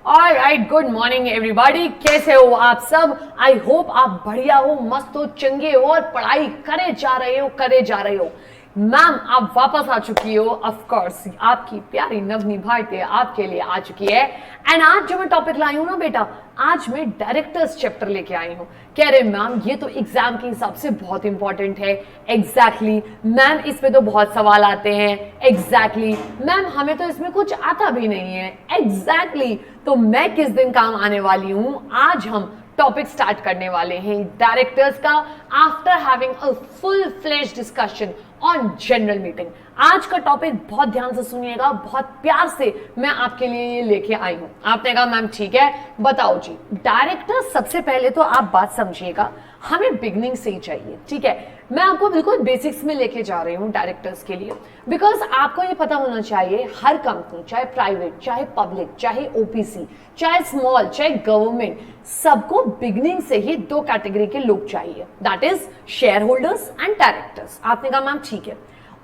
Alright, good morning everybody. कैसे हो आप सब? आई होप आप बढ़िया हो, मस्त हो, चंगे हो और पढ़ाई करे जा रहे हो। मैम आप वापस आ चुकी हो। ऑफ कोर्स आपकी प्यारी नवनी भारतीय आपके लिए आ चुकी है। एंड आज जो मैं टॉपिक लाई हूं ना बेटा, आज मैं डायरेक्टर्स चैप्टर लेके आई हूं। कह रहे मैम ये तो एग्जाम के हिसाब से बहुत इंपॉर्टेंट है। एग्जैक्टली मैम, इसमें तो बहुत सवाल आते हैं। एग्जैक्टली मैम, हमें तो इसमें कुछ आता भी नहीं है। एग्जैक्टली तो मैं किस दिन काम आने वाली हूं? आज हम टॉपिक स्टार्ट करने वाले हैं डायरेक्टर्स का, after having a full flesh discussion on general meeting. आज का टॉपिक बहुत ध्यान से सुनिएगा, बहुत प्यार से मैं आपके लिए ये लेके आई हूं। आपने कहा मैम ठीक है, बताओ जी। डायरेक्टर सबसे पहले तो आप बात समझिएगा, हमें बिगनिंग से ही चाहिए, ठीक है। मैं आपको बिल्कुल बेसिक्स में लेके जा रही हूँ डायरेक्टर्स के लिए, बिकॉज आपको ये पता होना चाहिए हर कंपनी, चाहे प्राइवेट, चाहे पब्लिक, चाहे ओपीसी, चाहे स्मॉल, चाहे गवर्नमेंट, सबको बिगनिंग से ही दो कैटेगरी के लोग चाहिए, that is share holders and directors. आपने कहा मैम ठीक है।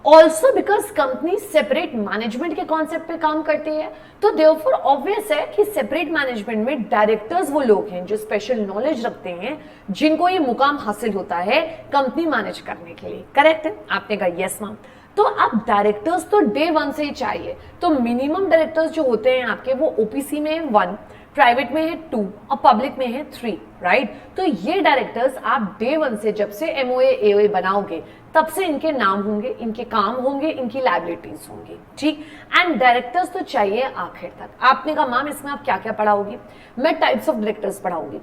Also because company separate management के कॉन्सेप्ट पे काम करती है, तो देयरफॉर ऑब्वियस है कि सेपरेट मैनेजमेंट में डायरेक्टर्स वो लोग हैं जो स्पेशल नॉलेज रखते हैं, जिनको ये मुकाम हासिल होता है कंपनी मैनेज करने के लिए। करेक्ट है? आपने कहा यस मैम। तो अब डायरेक्टर्स तो डे वन से ही चाहिए। तो मिनिमम डायरेक्टर्स जो होते हैं आपके, वो ओपीसी में है 1, प्राइवेट में है 2 और पब्लिक में है 3, राइट। तो ये डायरेक्टर्स आप डे वन से, जब से एमओए एओए बनाओगे, तब से इनके नाम होंगे, इनके काम होंगे, इनकी लायबिलिटीज होंगी, ठीक। एंड डायरेक्टर्स तो चाहिए आखिर तक। आपने कहा मैम इसमें आप क्या क्या पढ़ाओगी? मैं टाइप्स ऑफ डायरेक्टर्स पढ़ाऊंगी,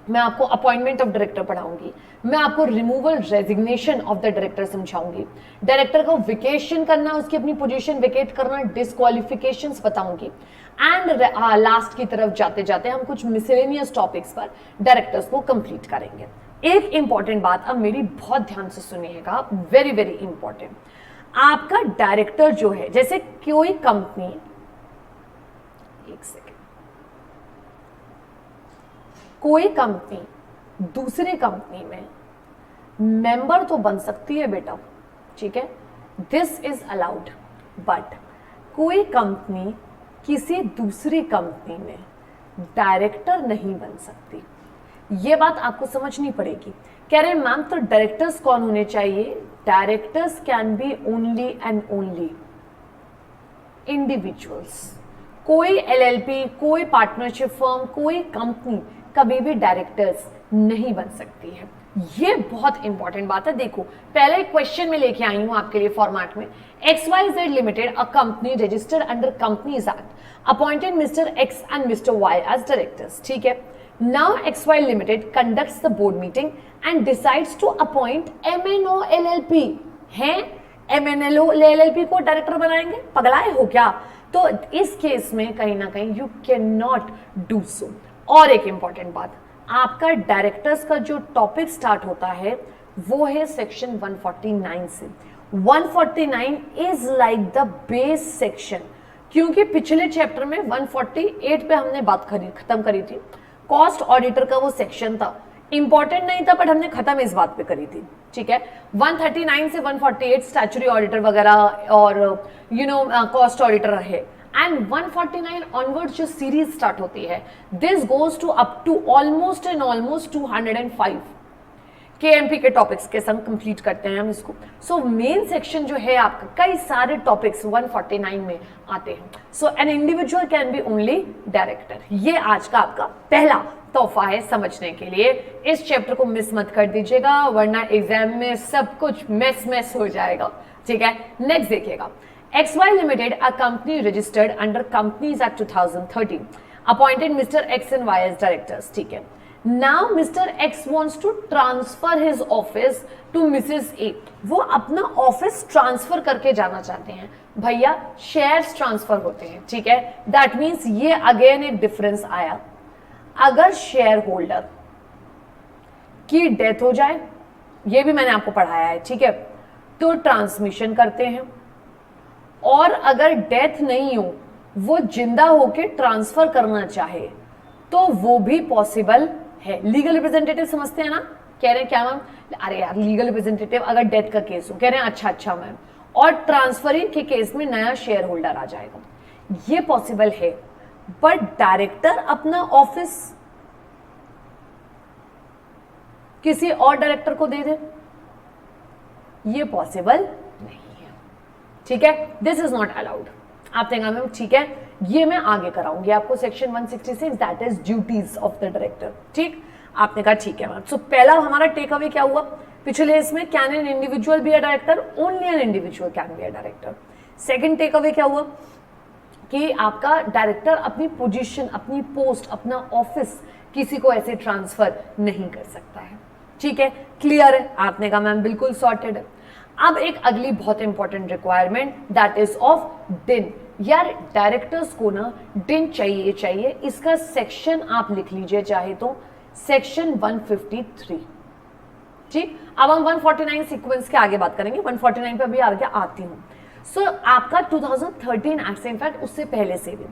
मैं आपको अपॉइंटमेंट ऑफ डायरेक्टर पढ़ाऊंगी, मैं आपको removal resignation of the director समझाऊंगी, डायरेक्टर को वेकेशन करना, उसकी अपनी पोजीशन वेकेट करना, डिस्क्वालिफिकेशंस बताऊंगी। एंड लास्ट की तरफ जाते जाते हम कुछ मिसलेनियस टॉपिक्स पर डायरेक्टर्स को कंप्लीट करेंगे। एक इंपॉर्टेंट बात अब मेरी बहुत ध्यान से सुनिएगा, वेरी वेरी इंपॉर्टेंट। आपका डायरेक्टर जो है, जैसे कोई कंपनी, एक सेकेंड, कोई कंपनी दूसरे कंपनी में मेंबर तो बन सकती है बेटा, ठीक है, दिस इज अलाउड, बट कोई कंपनी किसी दूसरी कंपनी में डायरेक्टर नहीं बन सकती। ये बात आपको समझनी पड़ेगी। कह रहे मैम तो डायरेक्टर्स कौन होने चाहिए? Directors can be only and only individuals. कोई एलएलपी, कोई पार्टनरशिप फर्म, कोई कंपनी कभी भी डायरेक्टर्स नहीं बन सकती है। ये बहुत इंपॉर्टेंट बात है। देखो पहले क्वेश्चन में लेके आई हूं आपके लिए फॉर्मेट में, XYZ limited a company registered under companies act appointed mister X and mister Y as directors, ठीक है। Now XY Limited conducts the board meeting and decides to appoint MNO LLP। हैं MNO LLP को director बनाएंगे? पगलाए हो क्या? तो इस case में कहीं ना कहीं you can not do so. और एक इंपॉर्टेंट बात, आपका डायरेक्टर्स का जो टॉपिक स्टार्ट होता है वो है सेक्शन 149 से। 149 is like the base section, क्योंकि पिछले चैप्टर में 148 पे हमने बात खत्म करी थी। कॉस्ट ऑडिटर का वो सेक्शन था, इंपॉर्टेंट नहीं था, बट हमने खत्म इस बात पे करी थी, ठीक है। 139 से 148 स्टैट्यूटरी ऑडिटर वगैरह और कॉस्ट ऑडिटर रहे। एंड 149 ऑनवर्ड जो सीरीज स्टार्ट होती है, this goes to up to almost 205 KMP के टॉपिक्स के संग कंप्लीट करते हैं हम इसको। सो मेन सेक्शन जो है आपका, कई सारे टॉपिक्स 149 में आते हैं। So an individual can be only director. ये आज का आपका पहला तोहफा है समझने के लिए। इस चैप्टर को मिस मत कर दीजिएगा, वरना एग्जाम में सब कुछ मैस हो जाएगा, ठीक है। नेक्स्ट देखिएगा, XY Limited, a company registered under Companies Act 2013, appointed Mr. X and Y as directors, ठीक है। Now Mr. X wants to transfer his office to Mrs. A। वो अपना ऑफिस ट्रांसफर करके जाना चाहते हैं। भैया शेयर्स ट्रांसफर होते हैं, ठीक है। दैट मीन्स ये अगेन एक डिफरेंस आया। अगर शेयर होल्डर की डेथ हो जाए, ये भी मैंने आपको पढ़ाया है, ठीक है, तो ट्रांसमिशन करते हैं। और अगर डेथ नहीं हो, वो जिंदा होके ट्रांसफर करना चाहे, तो वो भी पॉसिबल है। लीगल रिप्रेजेंटेटिव समझते हैं ना? कह रहे हैं क्या मैम? अरे यार लीगल रिप्रेजेंटेटिव अगर डेथ का केस हो, कह रहे हैं अच्छा मैम, और ट्रांसफरिंग के केस में नया शेयर होल्डर आ जाएगा, ये पॉसिबल है। बट डायरेक्टर अपना ऑफिस किसी और डायरेक्टर को दे दे, ये पॉसिबल नहीं है, ठीक है, दिस इज नॉट अलाउड। आप कहेंगे मैम ठीक है, ये मैं आगे कराऊंगी आपको section 166 that is duties of the director, ठीक। आपने कहा ठीक है मैम। सो पहला हमारा टेक अवे क्या हुआ पिछले इसमें, can an individual be a director, only an individual can be a director. Second takeaway क्या हुआ कि आपका डायरेक्टर अपनी पोजीशन, अपनी पोस्ट, अपना ऑफिस किसी को ऐसे ट्रांसफर नहीं कर सकता है, ठीक है, क्लियर है। आपने कहा मैम बिल्कुल सॉर्टेड है। अब एक अगली बहुत important requirement that is of डिन। यार डायरेक्टर्स को ना डिन चाहिए, इसका सेक्शन आप लिख लीजिए चाहे तो, सेक्शन 153, ठीक। अब हम 149 सीक्वेंस के आगे बात करेंगे, 149 पे अभी आगे आती हूं। सो आपका 2013 एक्ट से, इनफैक्ट उससे पहले से भी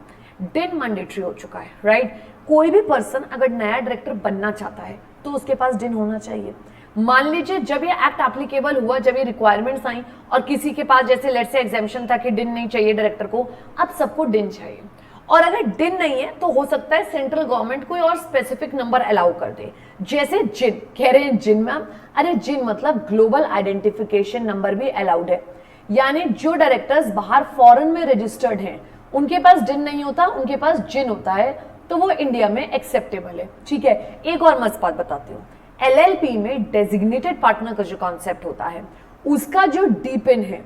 डिन मैंडेटरी हो चुका है, राइट। कोई भी पर्सन अगर नया डायरेक्टर बनना चाहता है तो उसके पास डिन होना चाहिए। मान लीजिए जब ये एक्ट एप्लीकेबल हुआ, जब ये रिक्वायरमेंट्स आई और किसी के पास जैसे लेट्स से एग्जाम्पशन था कि डिन नहीं चाहिए डायरेक्टर को, अब सबको डिन चाहिए। और अगर डिन नहीं है तो हो सकता है सेंट्रल गवर्नमेंट कोई और स्पेसिफिक नंबर अलाउ कर दे, जैसे जिन। कह रहे हैं जिन मैम, अरे जिन मतलब ग्लोबल आइडेंटिफिकेशन नंबर भी अलाउड है, यानी जो डायरेक्टर्स बाहर फॉरेन में रजिस्टर्ड हैं उनके पास डिन नहीं होता, उनके पास जिन होता है, तो वो इंडिया में एक्सेप्टेबल है, ठीक है। एक और मस्त बात बताती हूँ, एलएलपी में डेजिग्नेटेड पार्टनर का जो कॉन्सेप्ट होता है उसका जो डीपिन है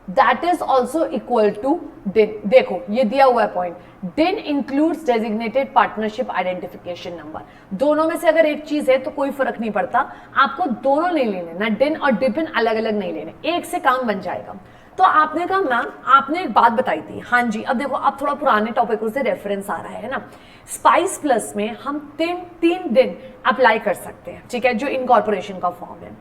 that is also equal to डिन। देखो ये दिया हुआ है पॉइंट, डिन includes designated partnership identification number. दोनों में से अगर एक चीज है तो कोई फर्क नहीं पड़ता, आपको दोनों नहीं लेने, ना डिन और डिपिन अलग अलग नहीं लेने, एक से काम बन जाएगा। तो आपने कहा मैम आपने एक बात बताई थी, हाँ जी। अब देखो अब थोड़ा पुराने टॉपिक से रेफरेंस आ रहा है ना। स्पाइस प्लस में हम तीन दिन अप्लाई कर सकते हैं, ठीक है, जो इनकॉर्पोरेशन का फॉर्म है।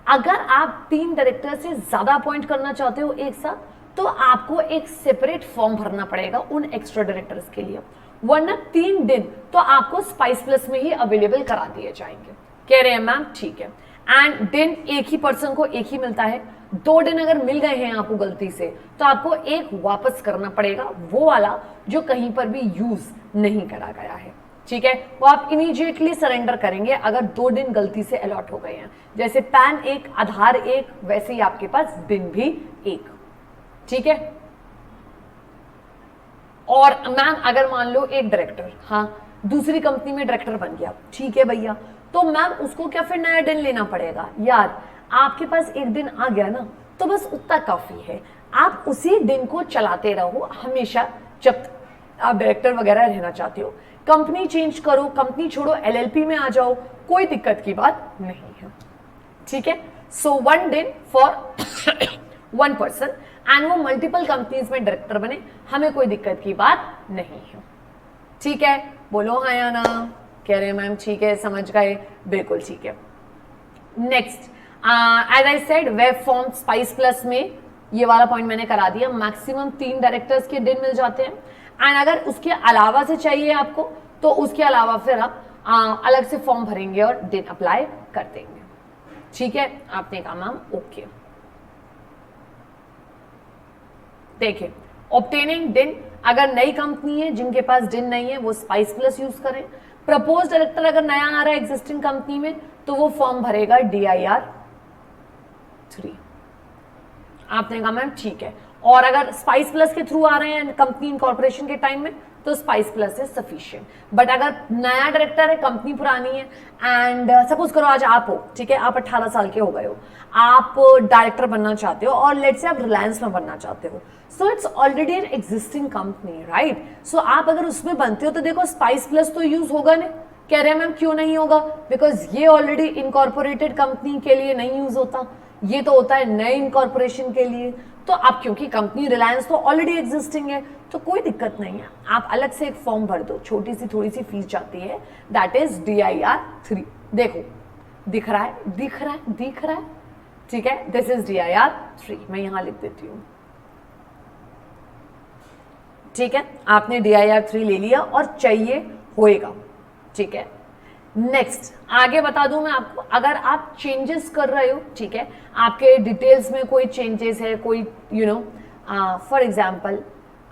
अगर आप 3 डायरेक्टर से ज्यादा अपॉइंट करना चाहते हो एक साथ, तो आपको एक सेपरेट फॉर्म भरना पड़ेगा उन एक्स्ट्रा डायरेक्टर्स के लिए, वरना 3 दिन तो आपको स्पाइस प्लस में ही अवेलेबल करा दिए जाएंगे। कह रहे हैं मैम ठीक है। एंड दिन एक ही पर्सन को एक ही मिलता है, 2 दिन अगर मिल गए हैं आपको गलती से तो आपको एक वापस करना पड़ेगा, वो वाला जो कहीं पर भी यूज नहीं करा गया है, ठीक है, वो आप इमीडिएटली सरेंडर करेंगे अगर 2 दिन गलती से अलॉट हो गए हैं। जैसे पैन 1 आधार 1 वैसे ही आपके पास दिन भी 1, ठीक है। और मैम अगर मान लो एक डायरेक्टर हाँ दूसरी कंपनी में डायरेक्टर बन गया, ठीक है भैया, तो मैम उसको क्या फिर नया दिन लेना पड़ेगा? यार आपके पास एक दिन आ गया ना तो बस उतना काफी है, आप उसी दिन को चलाते रहो हमेशा जब आप डायरेक्टर वगैरह रहना चाहते हो। कंपनी चेंज करो, कंपनी छोड़ो, एलएलपी में आ जाओ, कोई दिक्कत की बात नहीं है, ठीक है। सो 1 दिन फॉर 1 पर्सन एंड वो मल्टीपल कंपनीज में डायरेक्टर बने, हमें कोई दिक्कत की बात नहीं है, ठीक है। बोलो हाँ या ना? कह रहे हैं मैम ठीक है, समझ गए, बिल्कुल ठीक है। Next as I said web form spice plus में ये वाला पॉइंट मैंने करा दिया, मैक्सिमम 3 डायरेक्टर्स के दिन मिल जाते हैं। एंड अगर उसके अलावा से चाहिए आपको तो उसके अलावा फिर आप अलग से फॉर्म भरेंगे और दिन अप्लाई कर देंगे, ठीक है। आपने कहा मैम ओके। देखिए ऑब्टेनिंग दिन, अगर नई कंपनी है जिनके पास दिन नहीं है वो स्पाइस प्लस यूज करें। प्रपोज डायरेक्टर अगर नया आ रहा है एग्जिस्टिंग कंपनी में तो वो फॉर्म भरेगा DIR 3। आपने कहा मैम ठीक है। और अगर स्पाइस प्लस के थ्रू आ रहे हैं कंपनी इनकॉर्पोरेशन के टाइम में तो spice plus is sufficient. But अगर नया डायरेक्टर है, कंपनी पुरानी है एंड सपोज करो आज आप हो, ठीक है, आप 18 साल के हो गए हो, आप डायरेक्टर बनना चाहते हो और लेट्स से आप रिलायंस में बनना चाहते हो, so it's already an existing company, right. So आप अगर उसमें बनते हो तो देखो स्पाइस प्लस तो यूज होगा नहीं। कह रहे हैं मैम क्यों नहीं होगा? बिकॉज ये ऑलरेडी इनकॉर्पोरेटेड कंपनी के लिए नहीं यूज होता, ये तो होता है नए इनकॉर्पोरेशन के लिए। तो आप क्योंकि कंपनी रिलायंस तो ऑलरेडी एग्जिस्टिंग है तो कोई दिक्कत नहीं है, आप अलग से एक फॉर्म भर दो, छोटी सी थोड़ी सी फीस जाती है, दैट इज DIR 3। देखो दिख रहा है, दिख रहा है, दिख रहा है, ठीक है, दिस इज DIR 3। मैं यहां लिख देती हूं, ठीक है। आपने DIR 3 ले लिया और चाहिए होएगा, ठीक है। नेक्स्ट आगे बता दूं मैं आपको, अगर आप चेंजेस कर रहे हो, ठीक है, आपके डिटेल्स में कोई चेंजेस है, कोई फॉर एग्जांपल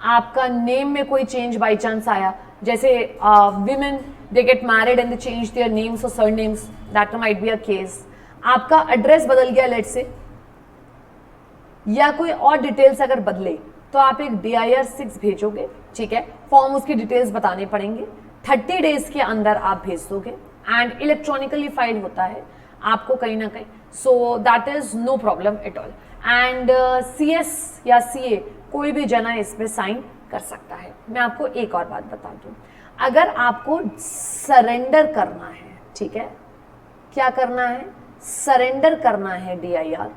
आपका नेम में कोई चेंज बाई चांस आया, जैसे women they get married and they change their names और surnames, that might be a case. आपका एड्रेस बदल गया लेट से, या कोई और डिटेल्स अगर बदले, तो आप एक DIR 6 भेजोगे, ठीक है। फॉर्म उसकी डिटेल्स बताने पड़ेंगे, 30 डेज के अंदर आप भेज दोगे एंड इलेक्ट्रॉनिकली फाइल होता है आपको कहीं ना कहीं, so that is no problem at all. And CS या CA कोई भी जना इसमें साइन कर सकता है। मैं आपको एक और बात बता दूं, अगर आपको सरेंडर करना है, ठीक है, क्या करना है, सरेंडर करना है DIR,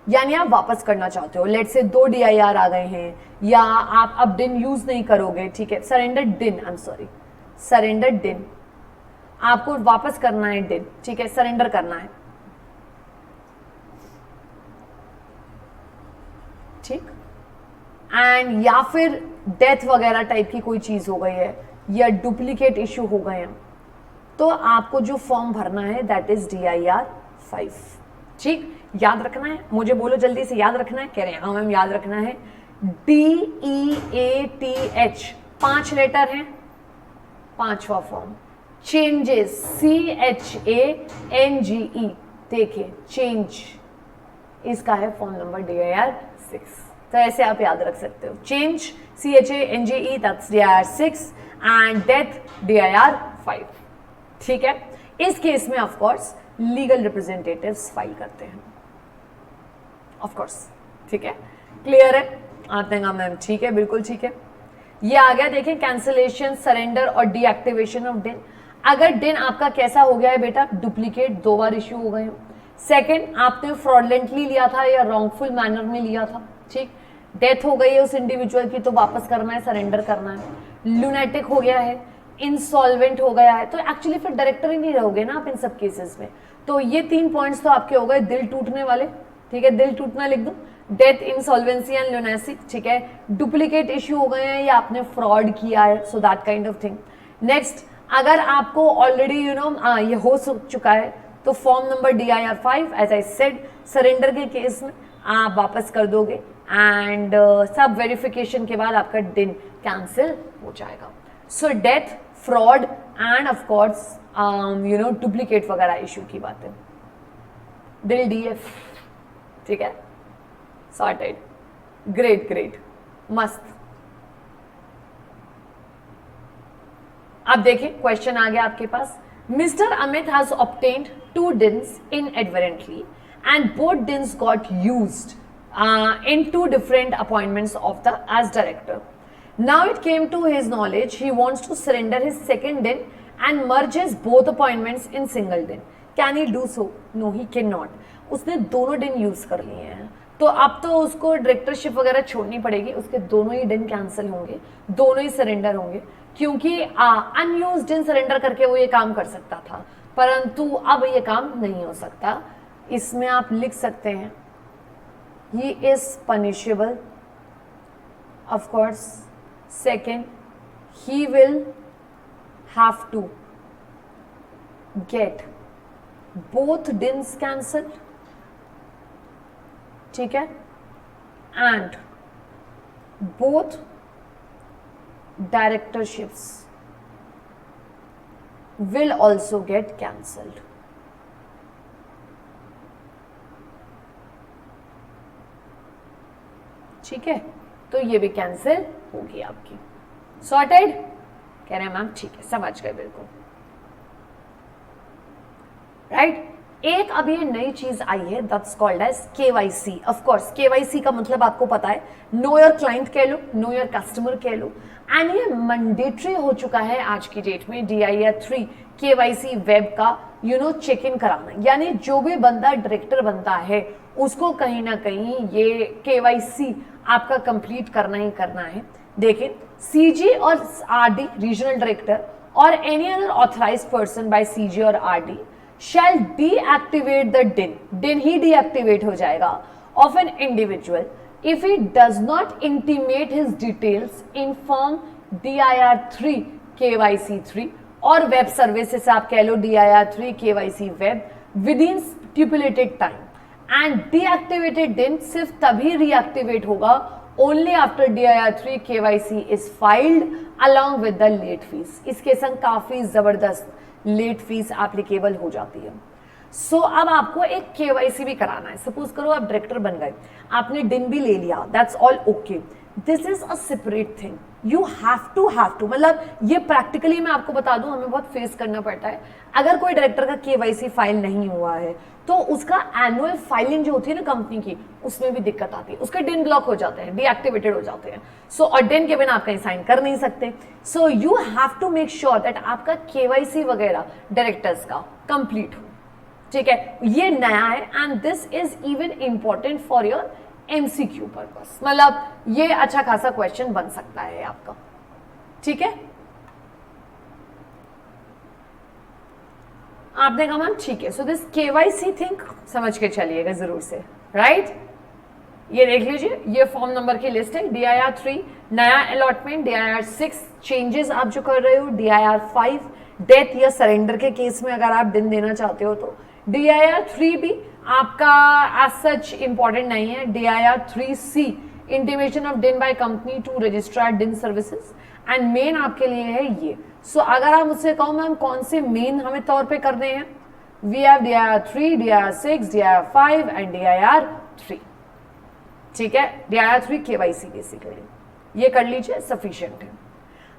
यानी आप वापस करना चाहते हो, लेट से 2 DIR आ गए हैं, या आप अब DIN यूज नहीं करोगे, ठीक है, surrender DIN, I am sorry, surrender DIN, आपको वापस करना है DIN, ठीक है, सरेंडर करना है, ठीक। एंड या फिर डेथ वगैरह टाइप की कोई चीज हो गई है, या डुप्लीकेट इश्यू हो गए हैं, तो आपको जो फॉर्म भरना है दैट इज DIR 5, ठीक। याद रखना है, मुझे बोलो जल्दी से, याद रखना है, कह रहे हैं हाँ मैम याद रखना है। DEATH 5 लेटर हैं, 5वां फॉर्म। चेंजेस CHANGE, देखिए चेंज, इसका है फॉर्म नंबर DIR 6, तो ऐसे आप याद रख सकते हो, change CHANGE that's DIR 6 and death DIR 5, ठीक है। इस केस में of course legal representatives file करते हैं, ऑफ कोर्स, ठीक है, क्लियर है। आते हैं मैम, ठीक है, बिल्कुल ठीक है। ये आ गया, देखें, कैंसिलेशन, सरेंडर और डीएक्टिवेशन ऑफ DIN। अगर DIN आपका कैसा हो गया है बेटा, डुप्लीकेट 2 बार इश्यू हो गए हो, सेकंड आपने फ्रॉडलेंटली लिया था या रॉन्गफुल मैनर में लिया था, ठीक, डेथ हो गई है उस इंडिविजुअल की, तो वापस करना है, सरेंडर करना है, लूनेटिक हो गया है, इंसॉल्वेंट हो गया है, तो एक्चुअली फिर डायरेक्टर ही नहीं रहोगे ना आप इन सब केसेस में। तो ये 3 पॉइंट्स तो आपके हो गए दिल टूटने वाले, ठीक है, दिल टूटना लिख दो, डेथ, इंसॉल्वेंसी एंड लुनेसी, ठीक है, डुप्लीकेट इश्यू हो गए हैं या आपने फ्रॉड किया है, so that kind of thing. Next, अगर आपको ऑलरेडी ये हो चुका है, तो form number DIR 5 as I said, surrender के केस में आप वापस कर दोगे एंड सब वेरिफिकेशन के बाद आपका DIN कैंसिल हो जाएगा। So death, fraud and of course duplicate वगैरह इश्यू की बात है, दिल DF, ठीक है, सॉर्टेड, ग्रेट ग्रेट, मस्त। अब देखिए क्वेश्चन आ गया आपके पास, Mister Amit has obtained 2 DINs inadvertently and both DINs got used in 2 different appointments of the as director. Now it came to his knowledge he wants to surrender his second DIN and merge his both appointments in single DIN. Can he do so? No, he cannot. उसने दोनों DIN use कर लिए हैं, तो अब तो उसको directorship वगैरह छोड़नी पड़ेगी, उसके दोनों ही DIN कैंसिल होंगे, दोनों ही सरेंडर होंगे, क्योंकि अनयूज्ड DIN सरेंडर करके वो ये काम कर सकता था, परंतु अब ये काम नहीं हो सकता। इसमें आप लिख सकते हैं he is punishable, of course, second he will have to get both DINs cancelled, ठीक है, and both directorships will also get cancelled. ठीक है, तो ये भी कैंसिल होगी आपकी, सॉर्टेड, कह रहे हैं मैम, ठीक है, समझ गए बिल्कुल, राइट। एक अब ये नई चीज आई है that's called as KYC। Of course KYC का मतलब आपको पता है, नो योर क्लाइंट कह लो, नो योर कस्टमर कह लो, एंड ये मैंडेटरी हो चुका है आज की डेट में DIR 3 KYC वेब का चेक इन कराना, यानी जो भी बंदा डायरेक्टर बनता है उसको कहीं ना कहीं ये KYC आपका कंप्लीट करना ही करना है। देखिए, CG और RD रीजनल डायरेक्टर और any other authorised person by CG और RD shall deactivate the DIN he deactivate हो जाएगा of an individual if he does not intimate his details in form DIR 3 KYC 3 और web services आप कह लो DIR 3 KYC web within stipulated time, and deactivated DIN सिर्फ तभी reactivate होगा only after DIR3 KYC is filed along with the late fees. इसके संग काफी जबरदस्त लेट फीस एप्लीकेबल हो जाती है। सो अब आपको एक KYC भी कराना है। सपोज करो आप डायरेक्टर बन गए, आपने डिन भी ले लिया, that's all okay. This is a separate thing, you have to मतलब ये प्रैक्टिकली मैं आपको बता दूं, हमें बहुत फेस करना पड़ता है। अगर कोई डायरेक्टर का KYC फाइल नहीं हुआ है तो उसका एनुअल फाइलिंग जो होती है ना कंपनी की, उसमें भी दिक्कत आती है, उसके डिन ब्लॉक हो जाते हैं, डीएक्टिवेटेड हो जाते हैं। सो और डिन के बिना आप कहीं साइन कर नहीं सकते। So you have to make sure that आपका KYC वगैरह डायरेक्टर्स का कंप्लीट हो। ठीक है, ये नया है and this is even important for your MCQ purpose. मतलब ये अच्छा खासा क्वेश्चन बन सकता है आपका। ठीक है, आपने कहा मैम ठीक है। सो दिस KYC थिंग समझ के चलिएगा जरूर से, राइट। ये देख लीजिए, ये फॉर्म नंबर की लिस्ट है। DIR3 नया अलॉटमेंट, DIR6 चेंजेस आप जो कर रहे हो, DIR5 डेथ या सरेंडर के केस में अगर आप दिन देना चाहते हो तो, DIR3 भी आपका एज सच इंपॉर्टेंट नहीं है। DIR3C इंटीमेशन ऑफ डिन बाय कंपनी टू रजिस्ट्रार डिन सर्विसेज एंड मेन आपके लिए है ये। सो अगर आप मुझसे कहो मैम कौन से मेन हमें तौर पे करने हैं, we have DIR3, DIR6, DIR5 and DIR3। ठीक है, DIR3 KYC बेसिकली ये कर लीजिए, सफिशिएंट है।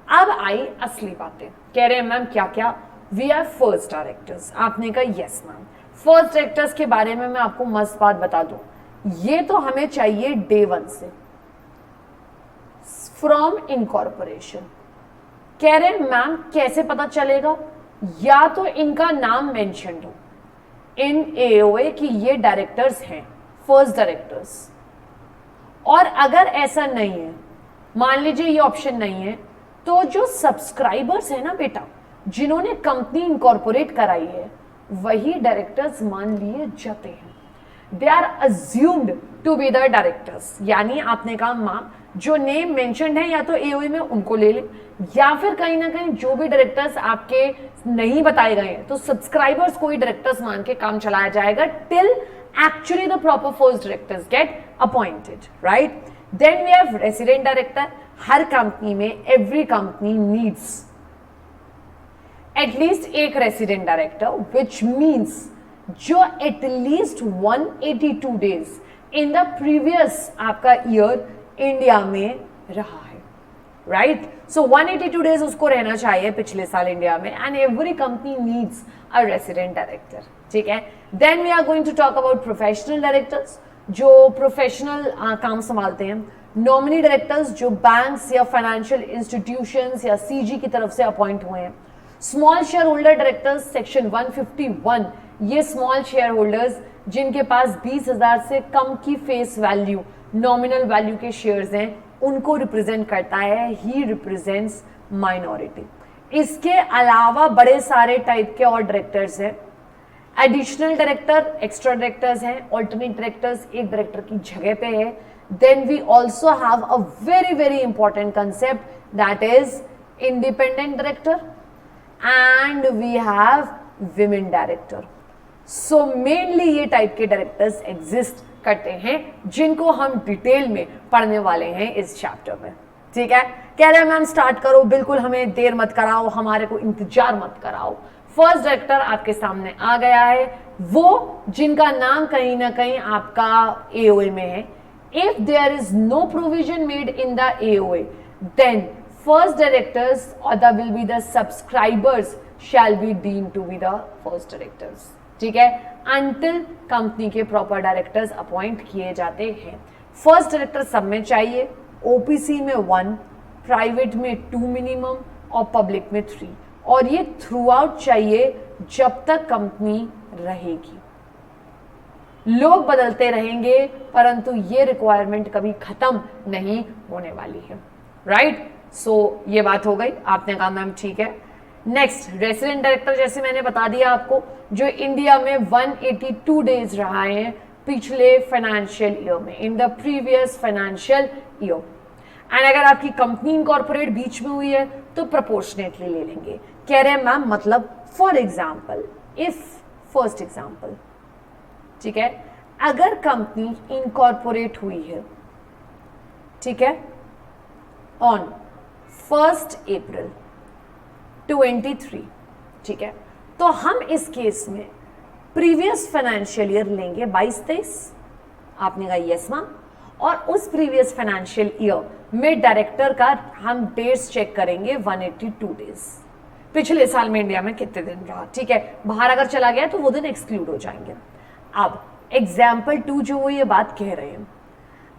अब आई असली बातें, कह रहे हैं मैम क्या क्या, वी आर फर्स्ट डायरेक्टर्स। आपने कहा यस मैम, फर्स्ट डायरेक्टर्स के बारे में मैं आपको मस्त बात बता दूं, ये तो हमें चाहिए डे 1 से, फ्रॉम इनकॉर्पोरेशन। कह रहे हैं मैम कैसे पता चलेगा, या तो इनका नाम मेंशन हो इन AOA कि ये डायरेक्टर्स हैं, फर्स्ट डायरेक्टर्स। और अगर ऐसा नहीं है, मान लीजिए ये ऑप्शन नहीं है, तो जो सब्सक्राइबर्स है ना बेटा, जिन्होंने कंपनी इनकॉर्पोरेट कराई है, वही डायरेक्टर्स मान लिए जाते हैं। They are assumed to be the directors. यानी आपने कहा मैम जो नेम मेंशन्ड है या तो AOA में उनको ले लें, या फिर कहीं ना कहीं जो भी डायरेक्टर्स आपके नहीं बताए गए हैं तो सब्सक्राइबर्स को ही डायरेक्टर्स मान के काम चलाया जाएगा till actually the proper first directors get appointed, right? Then we have resident director. Her company में every company needs at least एक resident director, which means जो at least 182 days in the previous आपका year India में रहा है, right? So 182 days उसको रहना चाहिए पिछले साल इंडिया में, and every company needs a resident director. ठीक है, then we are going to talk about professional directors, जो प्रोफेशनल काम संभालते हैं। नॉमिनी डायरेक्टर्स जो बैंक्स या फाइनेंशियल इंस्टीट्यूशंस या CG की तरफ से अपॉइंट हुए हैं। Small share holder directors section 151, ये स्मॉल शेयर होल्डर्स जिनके पास 20,000 से कम की फेस वैल्यू, नॉमिनल वैल्यू के शेयर्स हैं, उनको रिप्रेजेंट करता है। He represents minority. इसके अलावा बड़े सारे टाइप के और डायरेक्टर्स हैं। एडिशनल डायरेक्टर, एक्स्ट्रा डायरेक्टर्स हैं, ऑल्टरनेट डायरेक्टर्स एक डायरेक्टर की जगह पे है। Then we also have a very very important concept that is independent director and we have women director. So mainly ये टाइप के डायरेक्टर्स एग्जिस्ट करते हैं जिनको हम डिटेल में पढ़ने वाले हैं इस चैप्टर में। ठीक है, कह रहे हैं मैम स्टार्ट करो, बिल्कुल हमें देर मत कराओ, हमारे को इंतजार मत कराओ। फर्स्ट डायरेक्टर आपके सामने आ गया है, वो जिनका नाम कहीं ना कहीं आपका AOA में है। If there is no provision made in the AOA, then first directors और the will be the subscribers shall be deemed to be the first directors. ठीक है, अंटिल कंपनी के प्रॉपर डायरेक्टर्स अपॉइंट किए जाते हैं। First director सब में चाहिए, OPC में 1, प्राइवेट में 2 मिनिमम और पब्लिक में 3, और ये थ्रू आउट चाहिए जब तक कंपनी रहेगी। लोग बदलते रहेंगे परंतु ये रिक्वायरमेंट कभी खत्म नहीं होने वाली है, राइट? सो ये बात हो गई, आपने कहा मैम ठीक है। नेक्स्ट रेसिडेंट डायरेक्टर, जैसे मैंने बता दिया आपको, जो इंडिया में 182 डेज रहा है पिछले फाइनेंशियल ईयर में, in the previous financial year. And अगर आपकी कंपनी इनकॉर्पोरेट बीच में हुई है तो प्रोपोर्शनेटली ले लेंगे। कह रहे हैं मैम मतलब for example, if first example, ठीक है, अगर कंपनी इनकॉर्पोरेट हुई है ठीक है, ऑन 1 अप्रैल 23, ठीक है। तो हम इस केस में प्रीवियस फाइनेंशियल ईयर लेंगे 22-23, आपने कहा यस मैम, और उस प्रीवियस फाइनेंशियल ईयर में डायरेक्टर का हम डेट्स चेक करेंगे 182 डेज, पिछले साल में इंडिया में कितने दिन रहा, ठीक है। बाहर अगर चला गया तो वो दिन एक्सक्लूड हो जाएंगे। अब एग्जाम्पल 2 जो वो ये बात कह रहे हैं,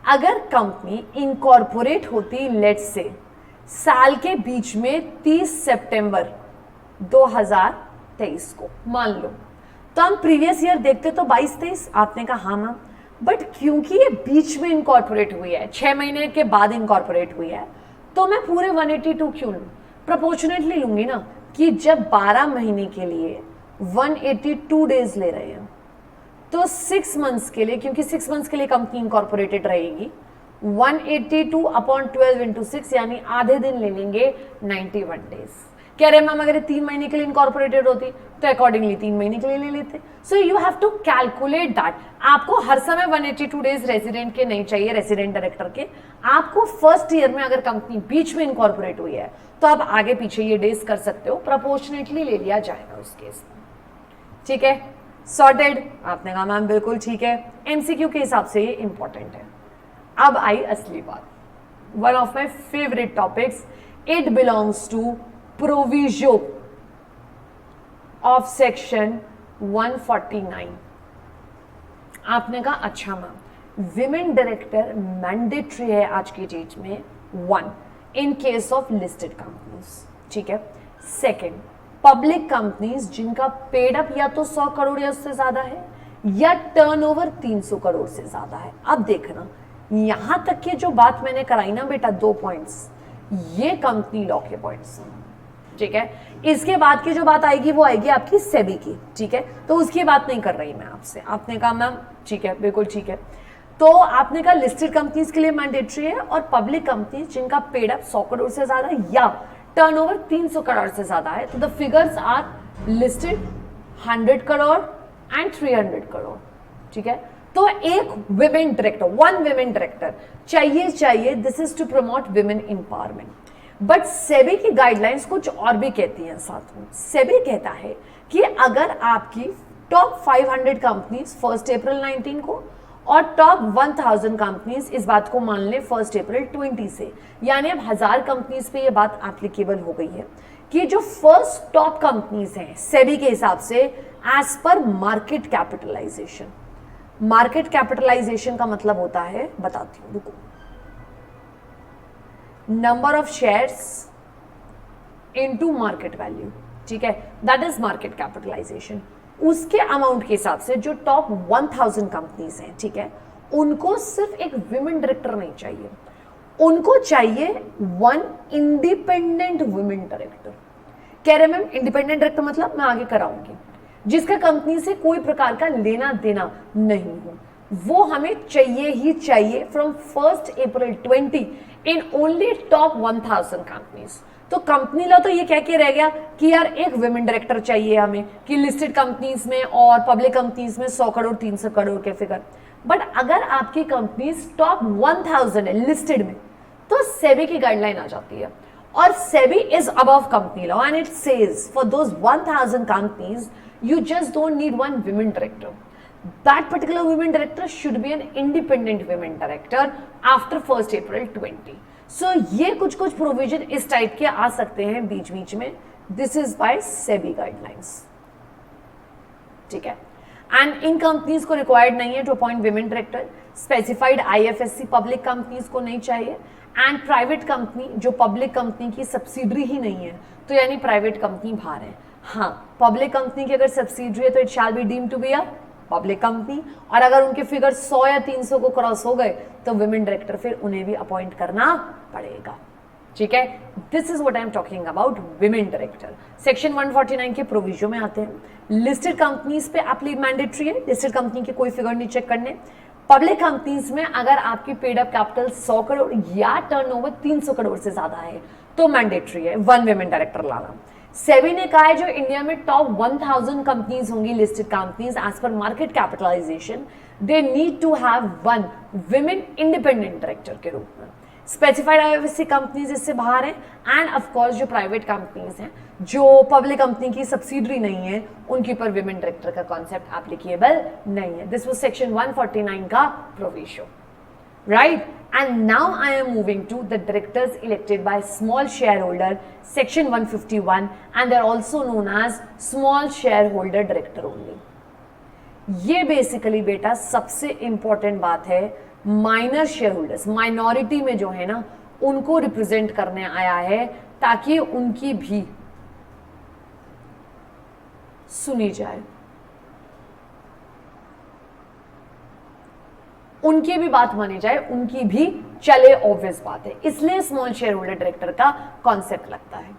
अगर कंपनी इनकॉर्पोरेट होती लेट्स से साल के बीच में 30 सितंबर 2023 को मान लो, तो हम प्रीवियस ईयर देखते तो 22-23, आपने कहा हाँ मैम, बट क्योंकि ये बीच में इनकॉर्पोरेट हुई है, 6 महीने के बाद इनकॉर्पोरेट हुई है, तो मैं पूरे 182 क्यों लूँ, प्रोपोर्शनेटली लूंगी ना, कि जब 12 महीने के लिए 182 डेज ले रहे हैं तो 6 मंथ्स के लिए, क्योंकि 6 मंथ्स के लिए कंपनी इनकॉर्पोरेटेड रहेगी, 182 अपॉन 12 इंटू 6 यानी आधे दिन ले लेंगे 91 डेज। कह रहे मैम अगर 3 महीने के लिए इनकॉर्पोरेटेड होती तो अकॉर्डिंगली 3 महीने के लिए ले लेते। So you have to calculate that. आपको हर समय 182 डेज रेजिडेंट के नहीं चाहिए, रेजिडेंट डायरेक्टर के। आपको फर्स्ट ईयर में अगर कंपनी बीच में इनकॉर्पोरेट हुई है तो आप आगे पीछे ये डेज कर सकते हो, प्रोपोर्शनेटली ले लिया जाएगा उस केस में, ठीक है। सॉर्टेड, आपने कहा मैम बिल्कुल ठीक है, एमसीक्यू के हिसाब से ये इंपॉर्टेंट है। अब आई असली बात, one of my favourite topics, it belongs to proviso of section 149। आपने कहा अच्छा मैम विमेन डायरेक्टर मैंडेटरी है आज की डेट में, 1 in case of listed companies, ठीक है। सेकंड, पब्लिक कंपनीज जिनका पेड अप या तो 100 करोड़ या उससे ज्यादा है या टर्नओवर 300 करोड़ से ज्यादा है। अब देखना यहां तक की जो बात मैंने कराई ना बेटा, 2 पॉइंट्स, ये कंपनी लॉ के पॉइंट्स, ठीक है। इसके बाद की जो बात आएगी वो आएगी आपकी सेबी की, ठीक है। तो उसकी बात नहीं कर रही मैं आपसे। आपने कहा मैम ठीक है, बिल्कुल ठीक है। तो आपने कहा लिस्टेड कंपनीज के लिए मैंडेटरी है और पब्लिक कंपनीज जिनका पेड अप 100 करोड़ से ज्यादा या टर्नओवर 300 करोड़ से ज्यादा है, तो the figures are listed 100 crore and 300 crore, ठीक है। तो एक विमेन डायरेक्टर, 1 विमेन डायरेक्टर चाहिए। This is to promote women empowerment. But SEBI की गाइडलाइंस कुछ और भी कहती हैं साथ में। सेबी कहता है कि अगर आपकी टॉप 500 कंपनीज 1 अप्रैल 19 को और टॉप 1000 कंपनीज, इस बात को मान लें 1 अप्रैल 20 से, यानी अब 1000 कंपनीज पे ये बात एप्लीकेबल हो गई है कि जो फर्स्ट टॉप कंपनीज हैं सेबी के हिसाब से as per market capitalisation. Market capitalisation का मतलब होता है, बताती हूं रुको, number of shares into market value, ठीक है, दैट इज मार्केट कैपिटलाइजेशन। उसके अमाउंट के हिसाब से जो टॉप 1000 कंपनीज हैं, ठीक है, उनको सिर्फ एक विमेन डायरेक्टर नहीं चाहिए, उनको चाहिए 1 इंडिपेंडेंट विमेन डायरेक्टर। कह रहे मैम इंडिपेंडेंट डायरेक्टर मतलब मैं आगे कराऊंगी, जिसका कंपनी से कोई प्रकार का लेना देना नहीं हो, वो हमें चाहिए ही चाहिए from 1 April 20 in only top 1000 companies. तो कंपनी लॉ तो ये कह के रह गया कि यार एक विमेन डायरेक्टर चाहिए हमें, कि लिस्टेड कंपनीज में और पब्लिक कंपनीज में 100 करोड़ 300 करोड़ के फिगर। बट अगर आपकी कंपनीज टॉप 1000 है लिस्टेड में, तो सेबी की गाइडलाइन आ जाती है और SEBI is above company law and it says for those 1000 companies you just don't need 1 women director. That particular women director should be an independent women director after 1 April 20. So ये कुछ provision इस type के आ सकते हैं बीच बीच में। This is by SEBI guidelines, ठीक है। And in companies को रिक्वायर्ड नहीं है to appoint women director, specified IFSC public companies को नहीं चाहिए, एंड प्राइवेट कंपनी जो पब्लिक कंपनी की सब्सिडरी ही नहीं है, तो यानी प्राइवेट कंपनी बाहर है। हाँ, पब्लिक कंपनी की अगर सब्सिडरी है तो it shall be deemed to be a public company, और अगर उनके फिगर 100 या 300 को क्रॉस हो गए तो विमेन डायरेक्टर फिर उन्हें भी अपॉइंट करना पड़ेगा, ठीक है। This is what I am talking about women director. Section 149 के प्रोविजन में आते हैं। लिस्टेड कंपनीज पे आप मैंडेटरी है, लिस्टेड कंपनी के कोई फिगर नहीं चेक करने। पब्लिक कंपनीज में अगर आपकी पेड अप कैपिटल 100 करोड़ या टर्नओवर 300 करोड़ से ज्यादा है तो मैंडेटरी है 1 विमेन डायरेक्टर लाना। सेबी ने कहा है जो इंडिया में टॉप 1000 कंपनीज होंगी listed companies as per market capitalisation, they need to have 1 women independent director के रूप में। स्पेसिफाइड आईएफएससी कंपनीज इससे बाहर हैं, एंड ऑफ कोर्स जो प्राइवेट कंपनीज हैं जो पब्लिक कंपनी की सब्सिडरी नहीं है उनके ऊपर विमेन डायरेक्टर का कॉन्सेप्ट एप्लीकेबल नहीं है। दिस वाज सेक्शन 149 का provision, right. And now I am moving to the directors elected by small shareholder, section 151, and they are also known as small shareholder director only. ये basically बेटा सबसे important बात है, minor share holders, minority में जो है ना उनको रिप्रेजेंट करने आया है ताकि उनकी भी सुनी जाए, उनकी भी बात मानी जाए, उनकी भी चले, ऑब्वियस बात है, इसलिए स्मॉल शेयर होल्डर डायरेक्टर का कॉन्सेप्ट लगता है।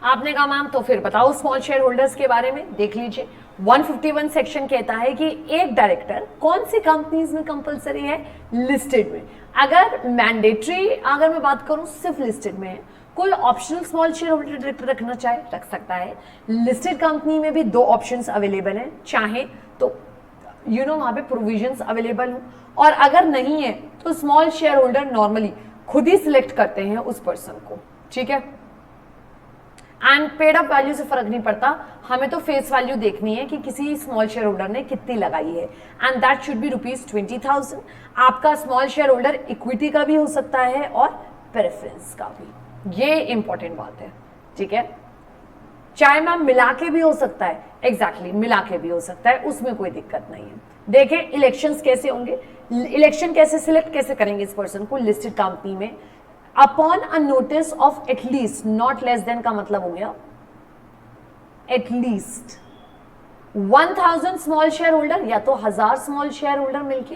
आपने कहा मैम तो फिर बताओ स्मॉल शेयर होल्डर्स के बारे में। देख लीजिए 151 सेक्शन कहता है कि एक डायरेक्टर कौन सी कंपनीज में कंपलसरी है, लिस्टेड में। अगर मैंडेटरी अगर मैं बात करूं सिर्फ लिस्टेड में है, कोई optional small share holder director रखना चाहे रख सकता है। लिस्टेड कंपनी में भी दो ऑप्शंस अवेलेबल हैं, चाहे तो वहां पे प्रोविजंस अवेलेबल हो, और अगर नहीं है तो स्मॉल शेयर होल्डर नॉर्मली खुद ही सिलेक्ट करते हैं उस पर्सन को, ठीक है। एंड पेड अप वैल्यू से फर्क नहीं पड़ता, हमें तो फेस वैल्यू देखनी है कि किसी स्मॉल शेयर होल्डर ने कितनी लगाई है, एंड दैट शुड बी ₹20,000। आपका स्मॉल शेयर होल्डर इक्विटी का भी हो सकता है और प्रेफरेंस का भी, ये इंपॉर्टेंट बात है, ठीक है। चाहे मैम मिला के भी हो सकता है, एग्जैक्टली मिला के भी हो सकता है, उसमें कोई दिक्कत नहीं है। देखें इलेक्शंस कैसे होंगे, इलेक्शन कैसे सिलेक्ट कैसे करेंगे इस पर्सन को लिस्टेड कंपनी में। Upon a notice of at least, not less than का मतलब हो गया एटलीस्ट 1000 स्मॉल शेयर होल्डर, या तो 1000 स्मॉल शेयर होल्डर मिलके,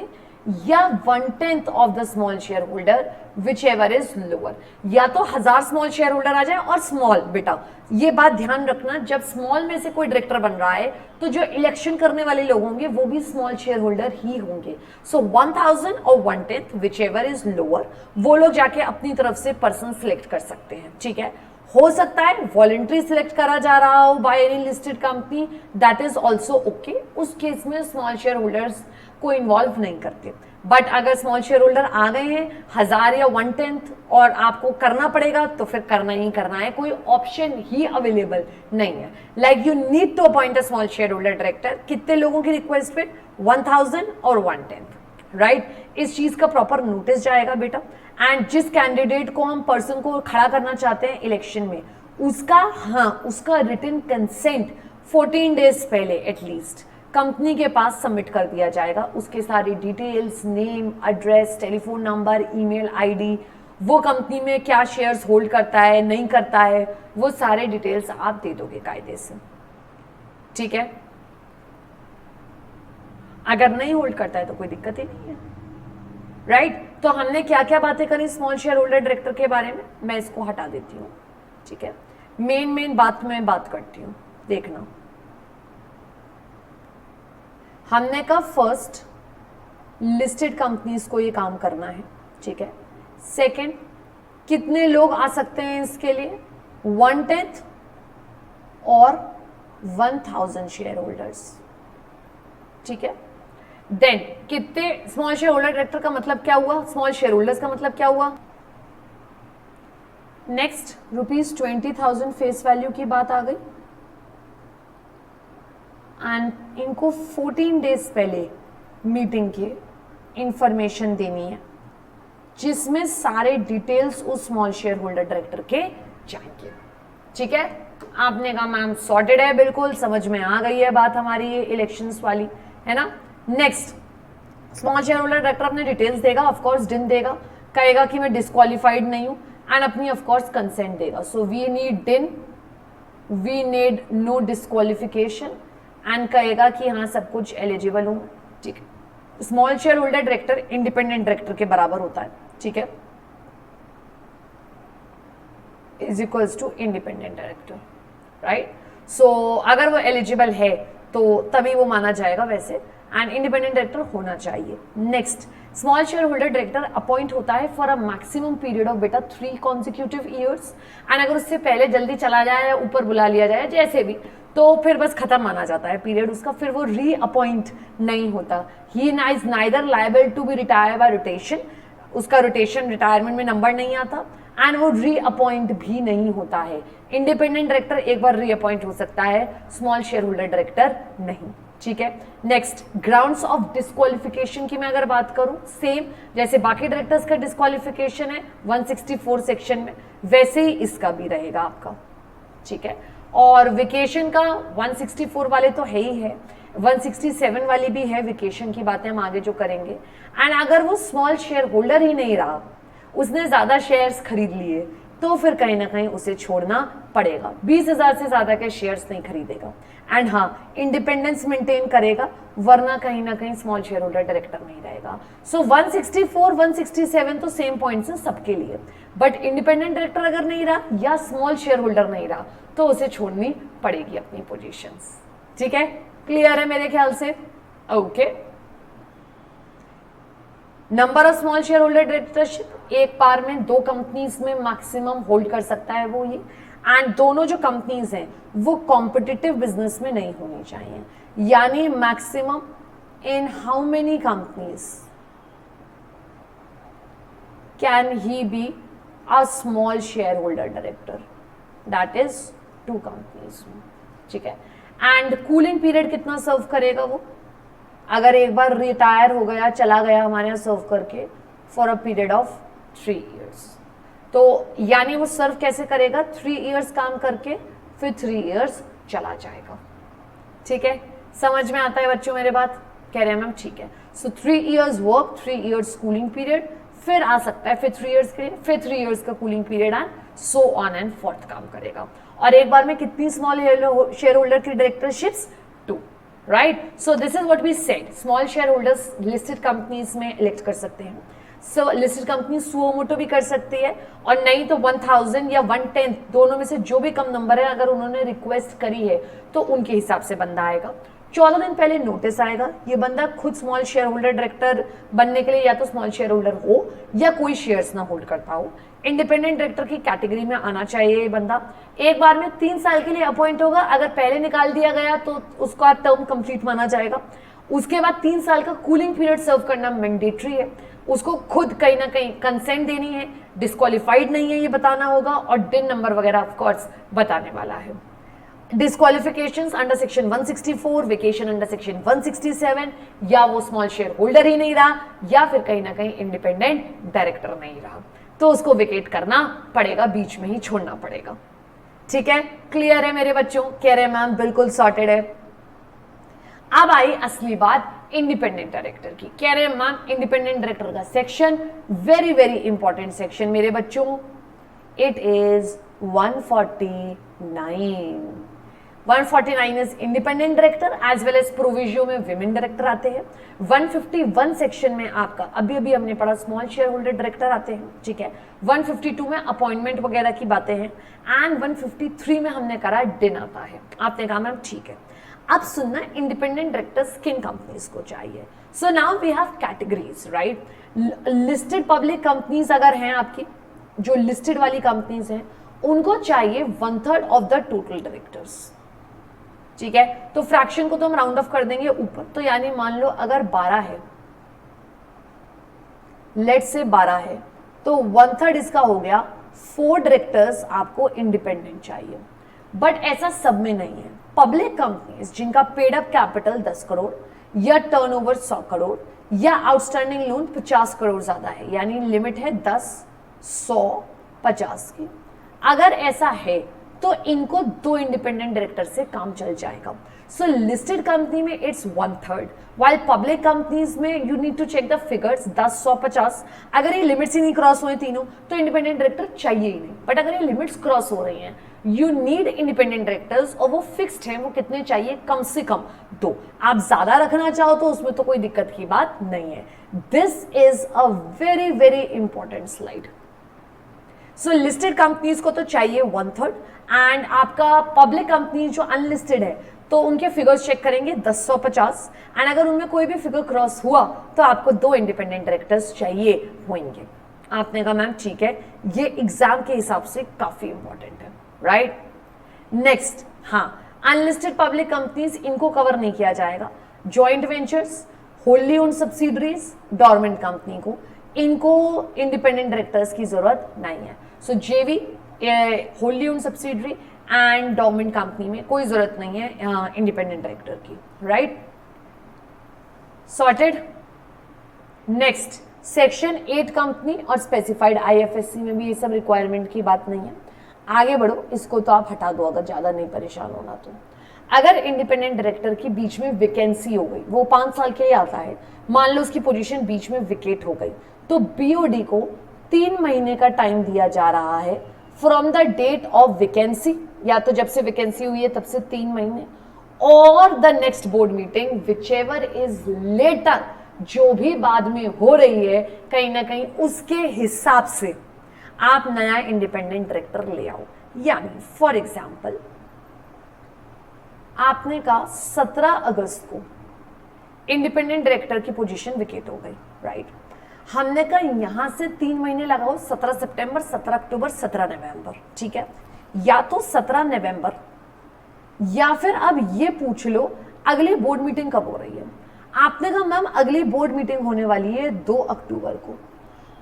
या 1/10 of the small share holder which ever is lower. या तो 1000 स्मॉल शेयर होल्डर आ जाए, और स्मॉल बेटा ये बात ध्यान रखना, जब स्मॉल में से कोई डायरेक्टर बन रहा है तो जो इलेक्शन करने वाले लोग होंगे वो भी स्मॉल शेयर होल्डर ही होंगे। सो 1000 और 1/10 विच एवर इज लोअर, वो लोग जाके अपनी तरफ से पर्सन सिलेक्ट कर सकते हैं, ठीक है। हो सकता है वॉलंटरी सिलेक्ट करा जा रहा हो by any listed company, that is also okay, उस केस में स्मॉल शेयर होल्डर्स को इन्वॉल्व नहीं करते। बट अगर स्मॉल शेयर होल्डर आ गए हैं 1000 या 1/10 और आपको करना पड़ेगा तो फिर करना ही करना है, कोई ऑप्शन ही अवेलेबल नहीं है। Like you need to appoint a small share holder director, कितने लोगों की रिक्वेस्ट पे, 1000 और 1/10, राइट। इस चीज का प्रॉपर नोटिस जाएगा बेटा, एंड जिस कैंडिडेट को हम पर्सन को खड़ा करना चाहते हैं इलेक्शन में, उसका रिटन कंसेंट 14 डेज पहले एटलीस्ट कंपनी के पास सबमिट कर दिया जाएगा। उसके सारी details, name, address, telephone number, email ID, वो कंपनी में क्या शेयर्स होल्ड करता है नहीं करता है, वो सारे डिटेल्स आप दे दोगे कायदे से, ठीक है। अगर नहीं होल्ड करता है तो कोई दिक्कत ही नहीं है, राइट। तो हमने क्या क्या बातें करी स्मॉल शेयर होल्डर डायरेक्टर के बारे में, मैं इसको हटा देती हूँ, ठीक है। मेन बात में बात करती हूँ, देखना। हमने कहा फर्स्ट लिस्टेड कंपनीज को ये काम करना है, ठीक है। सेकंड कितने लोग आ सकते हैं इसके लिए, 1/10 और 1000 शेयर होल्डर्स, ठीक है। देन कितने स्मॉल शेयर होल्डर डायरेक्टर का मतलब क्या हुआ, स्मॉल शेयर होल्डर्स का मतलब क्या हुआ। नेक्स्ट ₹20,000 फेस वैल्यू की बात आ गई, एंड इनको 14 डेज पहले मीटिंग के इंफॉर्मेशन देनी है जिसमें सारे डिटेल्स उस स्मॉल शेयर होल्डर डायरेक्टर के जाएंगे, ठीक है। आपने कहा मैम सॉर्टेड है, बिल्कुल समझ में आ गई है बात हमारी ये इलेक्शंस वाली, है ना। Next small share holder director अपने डिटेल्स देगा, ऑफकोर्स डिन देगा, कहेगा कि मैं डिस्क्वालिफाइड नहीं हूं, एंड अपनी ऑफकोर्स कंसेंट देगा। So we need DIN, we need no disqualification, and कहेगा कि हाँ सब कुछ एलिजिबल हूं, ठीक है। Small share holder director independent director के बराबर होता है, ठीक है, is equals to independent director, right. So अगर वो एलिजिबल है तो तभी वो माना जाएगा वैसे, एंड इंडिपेंडेंट डायरेक्टर होना चाहिए। Next small share holder director appoint होता है for a maximum period of बेटा 3 कॉन्जिक्यूटिव ईयर्स, एंड अगर उससे पहले जल्दी चला जाए या ऊपर बुला लिया जाए जैसे भी, तो फिर बस खत्म माना जाता है पीरियड उसका, फिर वो री अपॉइंट नहीं होता। He is neither liable to be retire by rotation, उसका रोटेशन रिटायरमेंट में नंबर नहीं आता एंड वो रीअपॉइंट भी नहीं होता है। इंडिपेंडेंट डायरेक्टर एक बार रीअपॉइंट हो सकता है, स्मॉल शेयर होल्डर डायरेक्टर नहीं। ठीक है, नेक्स्ट ग्राउंड्स ऑफ डिस्क्वालिफिकेशन की मैं अगर बात करूं, सेम जैसे बाकी डायरेक्टर्स का डिस्क्वालिफिकेशन है 164 सेक्शन में, वैसे ही इसका भी रहेगा आपका। ठीक है, और वेकेशन का 164 वाले तो है ही है, 167 वाली भी है, वेकेशन की बातें हम आगे जो करेंगे। एंड अगर वो स्मॉल शेयर होल्डर ही नहीं रहा, उसने ज्यादा शेयर्स खरीद लिए, तो फिर कहीं ना कहीं उसे छोड़ना पड़ेगा। 20,000 से ज्यादा के शेयर्स नहीं खरीदेगा एंड हाँ इंडिपेंडेंस मेंटेन करेगा, वरना कहीं ना कहीं स्मॉल शेयर होल्डर डायरेक्टर नहीं रहेगा। सो 164 167 तो सेम पॉइंट्स हैं सबके लिए, बट इंडिपेंडेंट डायरेक्टर अगर नहीं रहा या स्मॉल शेयर होल्डर नहीं रहा तो उसे छोड़नी पड़ेगी अपनी पोजीशंस। ठीक है, क्लियर है मेरे ख्याल से? Okay. Number of small share holder directorship एक बार में 2 कंपनीज में मैक्सिमम होल्ड कर सकता है वो ये, एंड दोनों जो कंपनीज हैं वो कॉम्पिटिटिव बिजनेस में नहीं होनी चाहिए, यानी maximum in how many companies can he be a small share holder director, that is 2 companies में। ठीक है, एंड कूलिंग पीरियड कितना सर्व करेगा वो, अगर एक बार रिटायर हो गया, चला गया हमारे यहाँ सर्व करके for a period of 3 years, तो यानी वो सर्व कैसे करेगा, 3 इयर्स काम करके फिर 3 इयर्स चला जाएगा। ठीक है, समझ में आता है बच्चों मेरे बात? कह रहे हैं मैम ठीक है। सो 3 years work, 3 years cooling period, फिर आ सकता है फिर 3 इयर्स के लिए, फिर 3 इयर्स का cooling period and so on and fourth काम करेगा। और एक बार में कितनी स्मॉल शेयर होल्डर की directorships? 2, right? So this is what we said, small share holders listed companies में इलेक्ट कर सकते हैं। So listed company suo motu भी कर सकती है, और नहीं तो 1000 या 110 दोनों में से जो भी कम नंबर है अगर उन्होंने रिक्वेस्ट करी है तो उनके हिसाब से बंदा आएगा। 14 दिन पहले नोटिस आएगा, ये बंदा खुद स्मॉल शेयर होल्डर डायरेक्टर बनने के लिए या तो स्मॉल शेयर होल्डर हो या कोई शेयर्स ना होल्ड करता हो, इंडिपेंडेंट डायरेक्टर की कैटेगरी में आना चाहिए ये बंदा। एक बार में 3 साल के लिए अपॉइंट होगा, अगर पहले निकाल दिया गया तो उसका टर्म कंप्लीट माना जाएगा। उसके बाद 3 साल का कूलिंग पीरियड सर्व करना मैंडेटरी है, उसको खुद कहीं ना कहीं कंसेंट देनी है, डिस्क्वालिफाइड नहीं है ये बताना होगा, और डिन नंबर वगैरह ऑफ कोर्स बताने वाला है। Disqualifications under section 164, vacation under section 167, या वो स्मॉल शेयर होल्डर ही नहीं रहा या फिर कहीं ना कहीं इंडिपेंडेंट डायरेक्टर नहीं रहा, तो उसको वेकेट करना पड़ेगा, बीच में ही छोड़ना पड़ेगा। ठीक है, क्लियर है मेरे बच्चों? कह रहे मैम बिल्कुल सॉर्टेड है। अब आई असली बात इंडिपेंडेंट डायरेक्टर की। कह रहे हैं मैम इंडिपेंडेंट डायरेक्टर का section very very important section मेरे बच्चों, it is 149। 149 is independent director as well as proviso में विमेन डायरेक्टर आते हैं। 151 सेक्शन में आपका अभी अभी हमने पढ़ा स्मॉल शेयर होल्डर डायरेक्टर आते हैं। ठीक है, 152 में अपॉइंटमेंट वगैरह की बातें हैं, एंड 153 में हमने करा डिन आता है। आपने कहा मैम ठीक है, अब सुनना इंडिपेंडेंट डायरेक्टर्स किन कंपनीज को चाहिए। So now we have categories, right? Listed public companies अगर हैं आपकी, जो लिस्टेड वाली कंपनीज हैं, उनको चाहिए 1/3 ऑफ द टोटल डायरेक्टर्स। ठीक है, तो फ्रैक्शन को तो हम राउंड ऑफ कर देंगे ऊपर, तो यानी मान लो अगर 12 है, लेट से 12 है, तो 1/3 इसका हो गया, 4 डायरेक्टर्स आपको इंडिपेंडेंट चाहिए। बट ऐसा सब में नहीं है। पब्लिक कंपनीज जिनका पेड अप कैपिटल 10 करोड़ या टर्नओवर 100 करोड़ या आउटस्टैंडिंग लोन 50 करोड़ ज्यादा है, यानी लिमिट है 10, 100, 50 की, अगर ऐसा है तो इनको 2 इंडिपेंडेंट डायरेक्टर से काम चल जाएगा। सो लिस्टेड कंपनी में इट्स 1/3, वाइल पब्लिक कंपनीज में you need to check the figures 10, 100, 50। अगर ये लिमिट्स ही नहीं क्रॉस हुए तीनों तो इंडिपेंडेंट डायरेक्टर चाहिए ही नहीं, बट अगर ये लिमिट्स क्रॉस हो रही हैं यू नीड इंडिपेंडेंट डायरेक्टर्स, और वो फिक्स्ड है, वो कितने चाहिए, कम से कम 2। आप ज्यादा रखना चाहो तो उसमें तो कोई दिक्कत की बात नहीं है। This is a very very important slide. So listed companies को तो चाहिए 1/3, एंड आपका पब्लिक कंपनी जो अनलिस्टेड है तो उनके फिगर्स चेक करेंगे 10, 100, 50, एंड अगर उनमें कोई भी फिगर क्रॉस हुआ तो आपको 2 इंडिपेंडेंट डायरेक्टर्स चाहिए होंगे। आपने कहा मैम ठीक है, ये एग्जाम के हिसाब से काफी इंपॉर्टेंट है, राइट? नेक्स्ट, हाँ, अनलिस्टेड पब्लिक कंपनीज, इनको कवर नहीं किया जाएगा। Joint ventures, wholly owned subsidiaries, dormant company को, इनको इंडिपेंडेंट डायरेक्टर्स की जरूरत नहीं है. So JV wholly owned subsidiary and government company में कोई जरूरत नहीं है इंडिपेंडेंट डायरेक्टर की. Right, sorted. Next, section 8 company और स्पेसिफाइड आईएफएससी में भी ये सब रिक्वायरमेंट की बात नहीं है. आगे बढ़ो, इसको तो आप हटा दो अगर ज्यादा नहीं परेशान होना तो. अगर इंडिपेंडेंट डायरेक्टर की बीच में वैकेंसी हो गई, वो 5 साल के ही आता है, मान लो उसकी पोजीशन बीच में विकेट हो गई, तो बीओडी को 3 महीने का टाइम दिया जा रहा है from the date of vacancy, या तो जब से वैकेंसी हुई है तब से 3 महीने, और the next board meeting whichever is later, जो भी बाद में हो रही है कहीं ना कहीं उसके हिसाब से आप नया इंडिपेंडेंट डायरेक्टर ले आओ. यानी फॉर एग्जाम्पल आपने कहा 17 अगस्त को इंडिपेंडेंट डायरेक्टर की पोजीशन विकेट हो गई. राइट, हमने कहा यहां से 3 महीने लगाओ, 17 सितंबर, 17 अक्टूबर, 17 नवंबर. ठीक है, या तो 17 नवंबर, या फिर अब ये पूछ लो अगली बोर्ड मीटिंग कब हो रही है. आपने कहा मैम अगली बोर्ड मीटिंग होने वाली है 2 अक्टूबर को.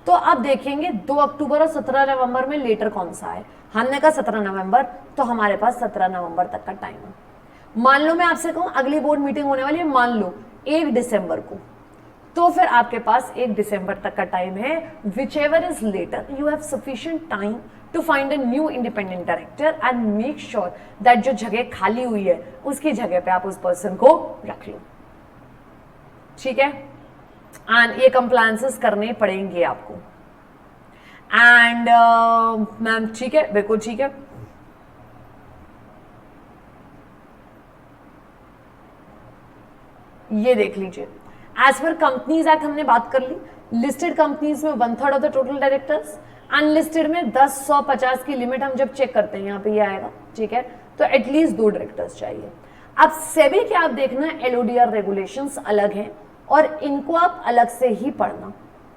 तो आप देखेंगे 2 अक्टूबर और 17 नवंबर में लेटर कौन सा है. हमने कहा 17 नवंबर, तो हमारे पास 17 नवंबर तक का टाइम है. मान लो मैं आपसे कहूं अगली बोर्ड मीटिंग होने वाली है मान लो 1 दिसंबर को, तो फिर आपके पास 1 दिसंबर तक का टाइम है. Whichever is later, you have sufficient time to find a new independent director and make sure that जो जगह खाली हुई है उसकी जगह पे आप उस पर्सन को रख लो. ठीक है, एंड ये कंप्लायंसेस करने पड़ेंगे आपको. एंड मैम ठीक है, बिल्कुल ठीक है. ये देख लीजिए, एज पर कंपनीज एक्ट हमने बात कर ली. लिस्टेड कंपनीज में 1/3 of the total directors, unlisted में 10, 100, 50 की लिमिट हम जब चेक करते हैं यहाँ पे ये आएगा. ठीक है, तो एटलीस्ट 2 डायरेक्टर्स चाहिए. अब सेबी के आप देखना एलओडीआर रेगुलेशंस अलग हैं और इनको आप अलग से ही पढ़ना.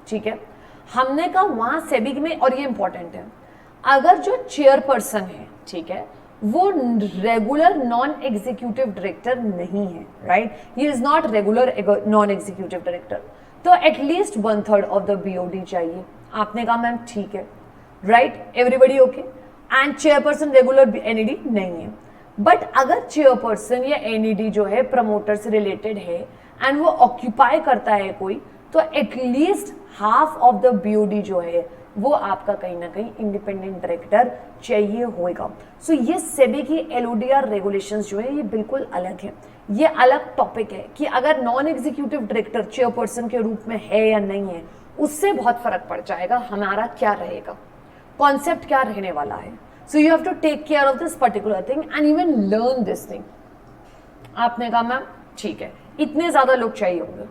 ठीक है, हमने कहा वहां सेबी में, और ये इंपॉर्टेंट है, अगर जो चेयरपर्सन है, ठीक है, वो रेगुलर नॉन एग्जीक्यूटिव डायरेक्टर नहीं है. Right, he is not regular non executive director, तो एटलीस्ट 1/3 ऑफ द बीओडी चाहिए. आपने कहा मैम ठीक है. Right, everybody okay. And chairperson regular NED नहीं है. बट अगर चेयरपर्सन या एनईडी जो है प्रमोटर से रिलेटेड है एंड वो ऑक्यूपाई करता है कोई, तो at least half of the BOD जो है वो आपका कहीं ना कहीं इंडिपेंडेंट डायरेक्टर चाहिए होगा. सो ये सेबी की एलओडीआर रेगुलेशंस जो है ये बिल्कुल अलग है. ये अलग टॉपिक है कि अगर नॉन एग्जीक्यूटिव डायरेक्टर चेयरपर्सन के रूप में है या नहीं है, उससे बहुत फर्क पड़ जाएगा हमारा क्या रहेगा, कॉन्सेप्ट क्या रहने वाला है. So you have to take care of this particular thing and even learn this thing. आपने कहा मैम ठीक है, इतने ज्यादा लोग चाहिए होंगे.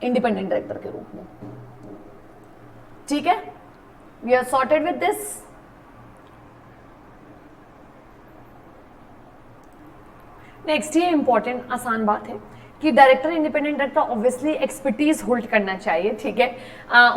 इंडिपेंडेंट डायरेक्टर के रूप में. ठीक है, we are sorted with this. Next, ये इंपॉर्टेंट आसान बात है कि director, independent director obviously expertise hold करना चाहिए. ठीक है,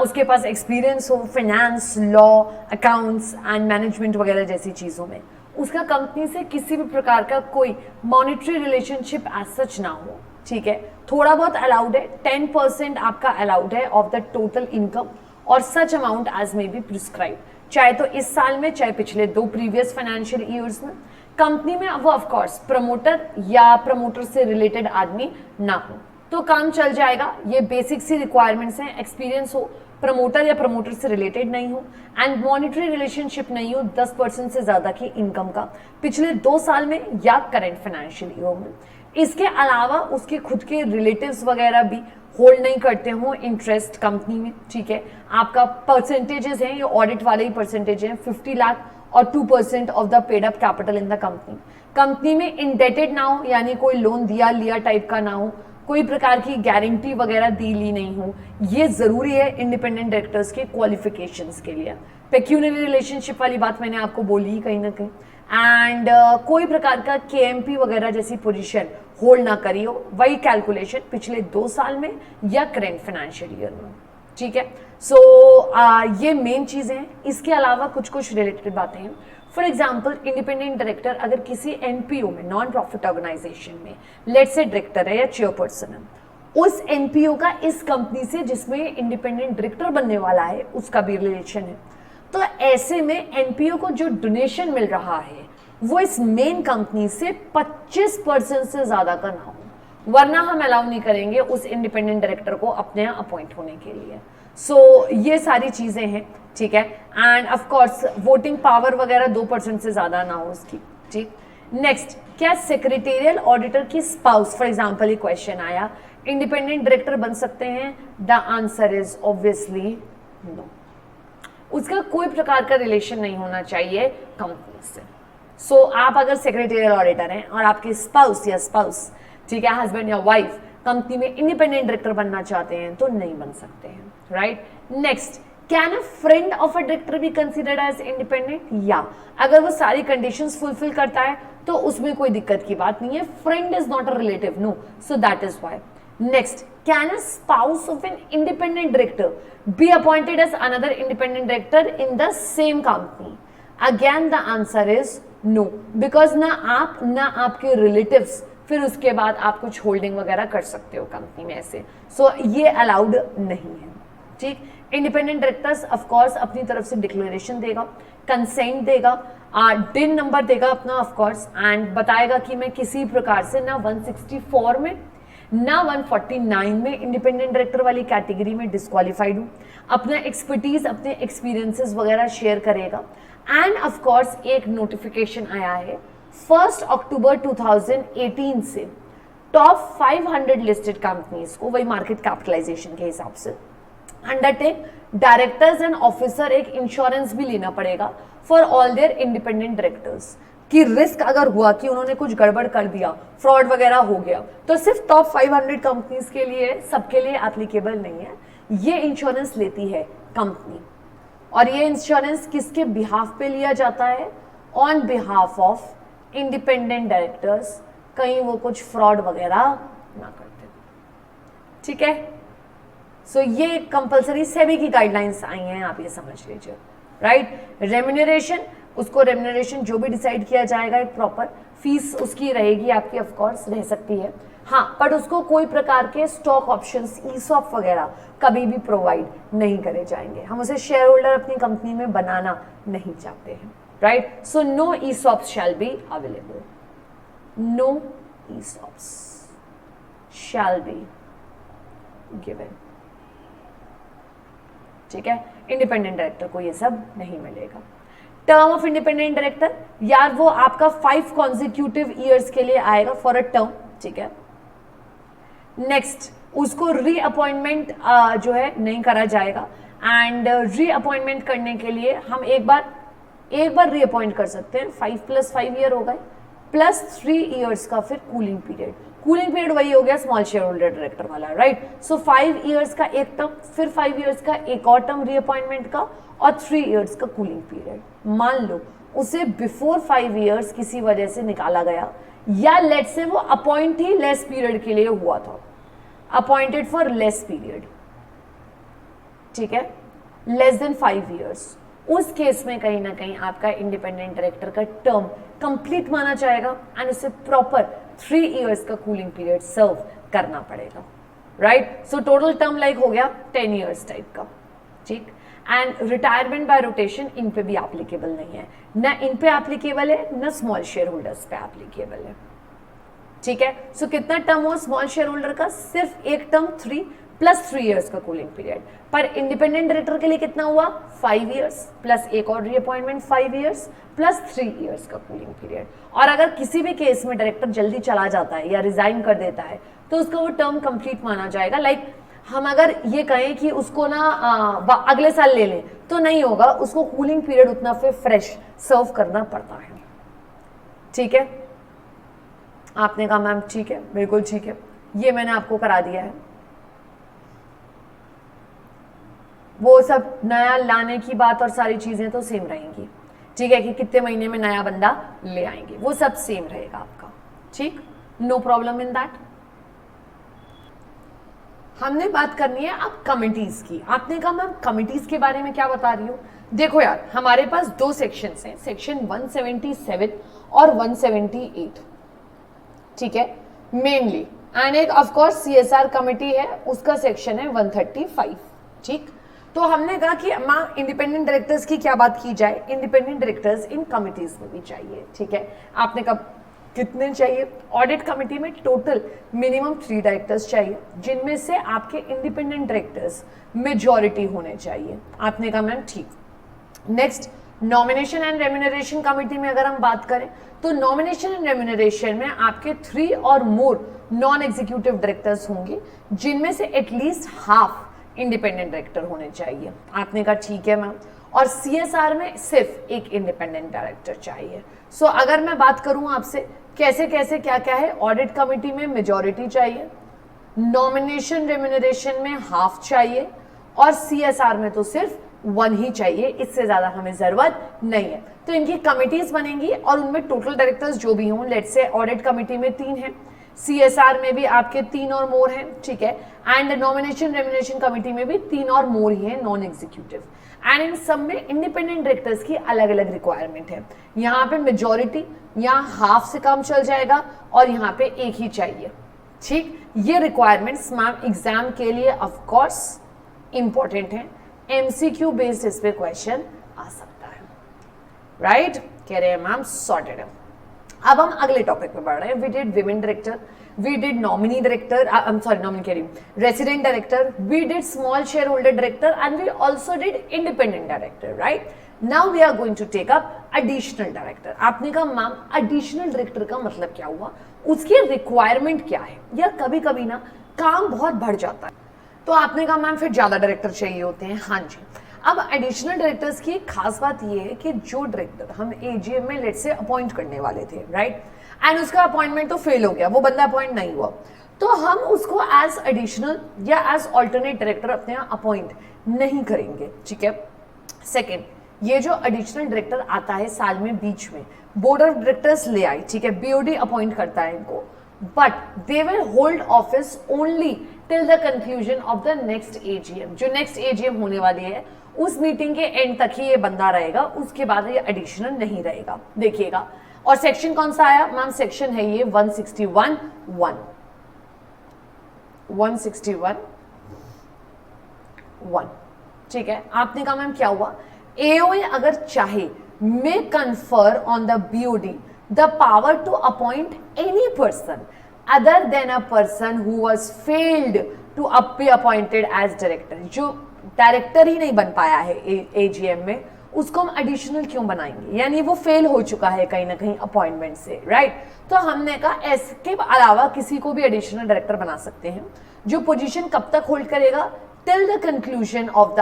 उसके पास एक्सपीरियंस हो finance, law, accounts and management वगैरह जैसी चीजों में. उसका कंपनी से किसी भी प्रकार का कोई मॉनिटरी रिलेशनशिप एज सच ना हो. ठीक है, थोड़ा बहुत अलाउड है, 10% आपका अलाउड है ऑफ द टोटल इनकम, और such amount as may be prescribe, चाहे तो इस साल में चाहे पिछले 2 प्रीवियस फाइनेंशियल ईयर्स में. कंपनी में वो ऑफ कोर्स प्रमोटर या प्रमोटर से रिलेटेड आदमी ना हो तो काम चल जाएगा. ये बेसिक सी रिक्वायरमेंट्स हैं. एक्सपीरियंस हो, प्रमोटर या प्रमोटर से रिलेटेड नहीं हो, एंड मॉनिटरी रिलेशनशिप नहीं हो 10% से ज्यादा की इनकम का पिछले 2 साल में या करंट फाइनेंशियल ईयर में. इसके अलावा उसके खुद के रिलेटिव्स वगैरह भी होल्ड नहीं करते हो इंटरेस्ट कंपनी में. ठीक है, आपका परसेंटेजेस हैं, ये ऑडिट वाले ही परसेंटेज हैं, 50 लाख और 2% of the paid up capital in the company. Company में इंडेटेड ना हो, यानी कोई लोन दिया लिया टाइप का ना हो, कोई प्रकार की गारंटी वगैरह दी ली नहीं हो. ये जरूरी है इंडिपेंडेंट डायरेक्टर्स के क्वालिफिकेशंस के लिए. पेक्यूनरी रिलेशनशिप वाली बात मैंने आपको बोली ही कहीं ना कहीं. एंड कोई प्रकार का केएमपी वगैरह जैसी पोजीशन होल्ड ना करी हो, वही कैलकुलेशन पिछले 2 साल में या करेंट फाइनेंशियल ईयर में. ठीक है। सो ये मेन चीजें हैं। इसके अलावा कुछ कुछ रिलेटेड बातें हैं। फॉर एग्जाम्पल इंडिपेंडेंट डायरेक्टर अगर किसी एनपीओ में, नॉन प्रॉफिट ऑर्गेनाइजेशन में, लेट्स से डायरेक्टर है या चेयरपर्सन है, उस एनपीओ का इस कंपनी से जिसमें इंडिपेंडेंट डायरेक्टर बनने वाला है उसका भी रिलेशन है, तो ऐसे में एनपीओ को जो डोनेशन मिल रहा है वो इस मेन कंपनी से 25% से ज्यादा का ना हो, वरना हम अलाउ नहीं करेंगे उस इंडिपेंडेंट डायरेक्टर को अपने यहाँ अपॉइंट होने के लिए। सो ये सारी चीजें हैं, ठीक है। And of course voting power वगैरह 2% से ज्यादा ना हो उसकी, ठीक। नेक्स्ट, क्या सेक्रेटेरियल ऑडिटर की स्पाउस, फॉर एग्जांपल ये क्वेश्चन आया, इंडिपेंडेंट डायरेक्टर बन सकते हैं? The answer is obviously no. उसका कोई प्रकार का रिलेशन नहीं होना चाहिए कंपनी से। सो आप अगर सेक्रेटेरियल ऑडिटर हैं और आपके स्पाउस या स्पाउस, ठीक है, हस्बैंड या वाइफ कंपनी में इंडिपेंडेंट डायरेक्टर बनना चाहते हैं तो नहीं बन सकते हैं, right. Next, can a friend of a director be considered as independent? या अगर वो सारी कंडीशंस फुलफिल करता है तो उसमें कोई दिक्कत की बात नहीं है। Friend is not a relative, no, so that is why. Next, can a spouse of an independent director be appointed as another independent director in the same company? Again the answer is no, because ना आप ना आपके relatives फिर उसके बाद आप कुछ holding वगैरह कर सकते हो कंपनी में ऐसे। सो ये अलाउड नहीं है, ठीक। इंडिपेंडेंट डायरेक्टर्स ऑफ कोर्स अपनी तरफ से डिक्लेरेशन देगा, कंसेंट देगा, डिन नंबर देगा अपना ऑफ कोर्स, एंड बताएगा कि मैं किसी प्रकार से ना 164 में ना 149 में इंडिपेंडेंट डायरेक्टर वाली कैटेगरी में डिस्क्वालीफाइड हूं। अपना एक्सपर्टीज, अपने एक्सपीरियंसेस वगैरह शेयर करेगा। एंड ऑफ कोर्स एक नोटिफिकेशन आया है 1 अक्टूबर 2018 से टॉप 500 लिस्टेड कंपनीज को, वही मार्केट कैपिटलाइजेशन के हिसाब से, अंडरटेक डायरेक्टर्स एंड ऑफिसर एक इंश्योरेंस भी लेना पड़ेगा for all their independent directors, कि रिस्क अगर हुआ कि उन्होंने कुछ गड़बड़ कर दिया, फ्रॉड वगैरह हो गया, तो सिर्फ टॉप 500 कंपनीज के लिए, सबके लिए एप्लीकेबल नहीं है। ये इंश्योरेंस लेती है कंपनी, और ये इंश्योरेंस किसके बिहाफ पे लिया जाता है? On behalf of independent directors, कहीं वो कुछ फ्रॉड वगैरह ना करते, ठीक है। सो ये कंपलसरी सेबी की गाइडलाइंस आई हैं, आप ये समझ लीजिए, राइट। रेम्यूनरेशन, उसको रेम्यूनरेशन जो भी डिसाइड किया जाएगा, एक प्रॉपर फीस उसकी रहेगी आपकी, ऑफ कोर्स रह सकती है, हाँ, बट उसको कोई प्रकार के स्टॉक ऑप्शंस, ईसॉप वगैरह कभी भी प्रोवाइड नहीं करे जाएंगे। हम उसे शेयर होल्डर अपनी कंपनी में बनाना नहीं चाहते हैं, right. So no ESOPs shall be available, no ESOPs shall be given, ठीक है। इंडिपेंडेंट डायरेक्टर को ये सब नहीं मिलेगा। टर्म ऑफ इंडिपेंडेंट डायरेक्टर, यार वो आपका 5 कॉन्जिक्यूटिव ईयर्स के लिए आएगा फॉर अ टर्म, ठीक है। नेक्स्ट, उसको रीअपॉइंटमेंट जो है नहीं करा जाएगा, एंड रीअपॉइंटमेंट करने के लिए हम एक बार रीअपॉइंट कर सकते हैं। 5 + 5 ईयर हो गए, प्लस 3 ईयर्स का फिर कूलिंग पीरियड। कूलिंग पीरियड वही हो गया स्मॉल शेयर होल्डर डायरेक्टर वाला, राइट। सो 5 ईयर्स का एक टर्म, फिर 5 ईयर्स का एक और टर्म रीअपॉइंटमेंट का, और 3 ईयर्स का कूलिंग पीरियड। मान लो उसे बिफोर 5 ईयर्स किसी वजह से निकाला गया, या लेट से वो अपॉइंट ही लेस पीरियड के लिए हुआ था, अपॉइंटेड फॉर लेस पीरियड, ठीक है, लेस देन 5 ईयर्स, उस केस में कहीं ना कहीं आपका इंडिपेंडेंट डायरेक्टर का टर्म कंप्लीट माना जाएगा, एंड उसे प्रॉपर 3 ईयर्स का कूलिंग पीरियड सर्व करना पड़ेगा, right. So total term like हो गया 10 ईयर्स टाइप का, ठीक। एंड रिटायरमेंट बाय रोटेशन इन पे भी एप्लीकेबल नहीं है, ना इन पे एप्लीकेबल है, ना स्मॉल शेयर होल्डर्स पे एप्लीकेबल है, ठीक है। सो कितना टर्म हुआ स्मॉल शेयर होल्डर का? सिर्फ एक टर्म 3 + 3 ईयर्स का कूलिंग पीरियड। पर इंडिपेंडेंट डायरेक्टर के लिए कितना हुआ? 5 ईयर्स प्लस एक और रीअपॉइंटमेंट 5 ईयर्स प्लस 3 ईयर्स का कूलिंग पीरियड। और अगर किसी भी केस में डायरेक्टर जल्दी चला जाता है या रिजाइन कर देता है तो उसका वो टर्म कंप्लीट माना जाएगा। लाइक हम अगर ये कहें कि उसको ना अगले साल ले लें तो नहीं होगा, उसको कूलिंग पीरियड उतना फिर फ्रेश सर्व करना पड़ता है, ठीक है। आपने कहा मैम ठीक है, बिल्कुल ठीक है, ये मैंने आपको करा दिया है। वो सब नया लाने की बात और सारी चीजें तो सेम रहेंगी, ठीक है, कि कितने महीने में नया बंदा ले आएंगे, वो सब सेम रहेगा आपका, ठीक, नो प्रॉब्लम इन दैट। हमने बात करनी है अब कमिटीज की। आपने कहा मैम कमिटीज के बारे में क्या बता रही हो? देखो यार, हमारे पास दो सेक्शंस हैं, सेक्शन 177 और 178, ठीक है, मेनली। एंड एक ऑफ कोर्स सीएसआर कमिटी है, उसका सेक्शन है 135, ठीक। तो हमने कहा कि माँ इंडिपेंडेंट डायरेक्टर्स की क्या बात की जाए, इंडिपेंडेंट डायरेक्टर्स इन कमिटीज में भी चाहिए, ठीक है। आपने कहा कितने चाहिए? ऑडिट कमिटी में टोटल मिनिमम 3 डायरेक्टर्स चाहिए, जिनमें से आपके इंडिपेंडेंट डायरेक्टर्स मेजॉरिटी होने चाहिए। आपने कहा मैम ठीक। Next, nomination and remuneration committee में अगर हम बात करें तो नॉमिनेशन एंड रेम्यूनरेशन में आपके 3 और मोर नॉन एग्जीक्यूटिव डायरेक्टर्स होंगे, जिनमें से एटलीस्ट हाफ इंडिपेंडेंट डायरेक्टर होने चाहिए। आपने कहा ठीक है मैम। और सीएसआर में सिर्फ एक इंडिपेंडेंट डायरेक्टर चाहिए। सो अगर मैं बात करूं आपसे कैसे कैसे क्या क्या है, ऑडिट कमिटी में मेजॉरिटी चाहिए, नॉमिनेशन रेम्यूनरेशन में हाफ चाहिए, और सीएसआर में तो सिर्फ 1 ही चाहिए, इससे ज्यादा हमें जरूरत नहीं है। तो इनकी कमिटीज बनेंगी और उनमें टोटल डायरेक्टर्स जो भी हों, लेट्स से ऑडिट कमिटी में 3 हैं, सीएसआर में भी आपके 3 और मोर हैं, ठीक है, एंड नॉमिनेशन रेम्यूनरेशन कमिटी में भी 3 और मोर ही हैं नॉन एग्जीक्यूटिव। एंड इन सब में इंडिपेंडेंट डायरेक्टर्स की अलग अलग रिक्वायरमेंट है। यहाँ पे मेजॉरिटी, यहाँ हाफ से कम चल जाएगा, और यहाँ पे एक ही चाहिए, ठीक। ये रिक्वायरमेंट्स मैम एग्जाम के लिए ऑफ कोर्स इंपॉर्टेंट है, एमसीक्यू बेस्ड इस पे क्वेश्चन आ सकता है, राइट। कह रहे हैं मैम सॉर्टेड है। अब हम अगले टॉपिक पे बढ़ रहे हैं। We did women director, we did nominee director, nominee कह रही हूँ, resident director, we did small share holder director, and we also did independent director, right. Now we are going to take up additional director. आपने कहा ma'am additional director का मतलब क्या हुआ, उसकी रिक्वायरमेंट क्या है? यार कभी कभी ना काम बहुत बढ़ जाता है, तो आपने कहा मैम फिर ज्यादा डायरेक्टर चाहिए होते हैं। हाँ जी। अब एडिशनल डायरेक्टर्स की खास बात यह है कि जो डायरेक्टर हम एजीएम में लेट से अपॉइंट करने वाले थे, राइट, एंड उसका अपॉइंटमेंट तो फेल हो गया, वो बंदा अपॉइंट नहीं हुआ, तो हम उसको एज एडिशनल या एज ऑल्टरनेट डायरेक्टर अपने यहाँ अपॉइंट नहीं करेंगे, ठीक है। सेकेंड, ये जो एडिशनल डायरेक्टर आता है साल में बीच में, बोर्ड ऑफ डायरेक्टर्स ले आई, ठीक है, बीओडी अपॉइंट करता है इनको, but they will hold office only till the conclusion of the next AGM. जो नेक्स्ट एजीएम होने वाली है उस मीटिंग के एंड तक ही ये बंदा रहेगा, उसके बाद ये एडिशनल नहीं रहेगा, देखिएगा। और सेक्शन कौन सा आया मैम? सेक्शन है ये 161(1), ठीक है। आपने कहा मैम क्या हुआ? एओए अगर चाहे may confer on the BOD the power to appoint any person other than a person who was failed to be appointed as director. जो डायरेक्टर ही नहीं बन पाया है एजीएम में, उसको हम एडिशनल क्यों बनाएंगे? यानी वो फेल हो चुका है कहीं ना कहीं अपॉइंटमेंट से, राइट। तो हमने कहा इसके अलावा किसी को भी एडिशनल डायरेक्टर बना सकते हैं, जो पोजीशन कब तक होल्ड करेगा? Till the conclusion of the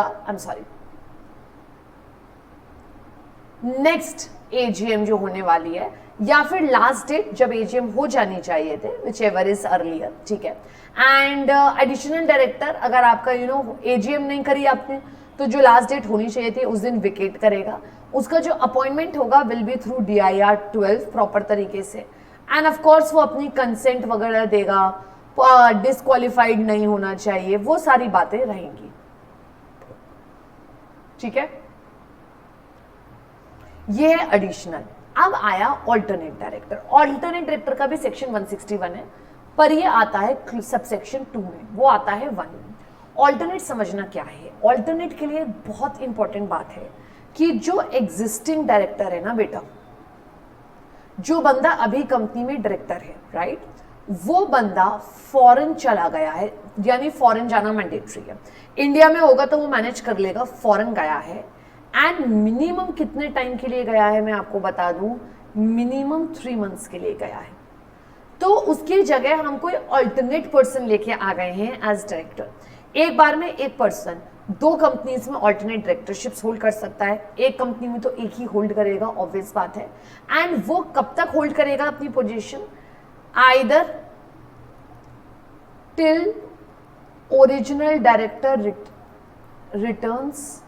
next AGM जो होने वाली है, या फिर लास्ट डेट जब एजीएम हो जानी चाहिए थे, विच एवर इज अर्लियर, ठीक है। एंड एडिशनल डायरेक्टर अगर आपका एजीएम नहीं करी आपने, तो जो लास्ट डेट होनी चाहिए थी उस दिन विकेट करेगा। उसका जो अपॉइंटमेंट होगा will be through DIR 12 proper तरीके से, एंड ऑफ कोर्स वो अपनी कंसेंट वगैरह देगा, डिस्क्वालिफाइड नहीं होना चाहिए, वो सारी बातें रहेंगी, ठीक है। ये है एडिशनल। अब आया ऑल्टरनेट डायरेक्टर। ऑल्टरनेट डायरेक्टर का भी सेक्शन 161 है, पर ये आता है सबसेक्शन 2 में, वो आता है 1 में। ऑल्टरनेट समझना क्या है? ऑल्टरनेट के लिए बहुत इंपॉर्टेंट बात है कि जो एग्जिस्टिंग डायरेक्टर है ना बेटा, जो बंदा अभी कंपनी में डायरेक्टर है, राइट, वो बंदा फॉरेन चला गया है, यानी फॉरेन जाना मैंडेटरी है। इंडिया में होगा तो वो मैनेज कर लेगा, फॉरेन गया है, एंड मिनिमम कितने टाइम के लिए गया है मैं आपको बता दूं, मिनिमम 3 मंथ्स के लिए गया है। तो उसकी जगह हम कोई अल्टरनेट पर्सन लेके आ गए हैं एज डायरेक्टर। एक बार में एक पर्सन 2 कंपनीज में अल्टरनेट डायरेक्टरशिप्स होल्ड कर सकता है, एक कंपनी में तो एक ही होल्ड करेगा, ऑब्वियस बात है। एंड वो कब तक होल्ड करेगा अपनी position? Either till original director returns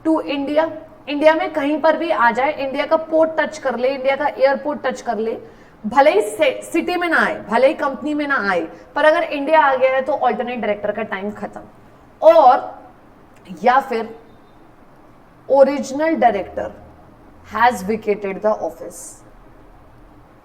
to India. India में कहीं पर भी आ जाए, इंडिया का पोर्ट टच कर ले, इंडिया का एयरपोर्ट टच कर ले, भले ही सिटी में ना आए, भले ही कंपनी में ना आए, पर अगर इंडिया आ गया है तो ऑल्टरनेट डायरेक्टर का टाइम खत्म। और या फिर original director has vacated the office,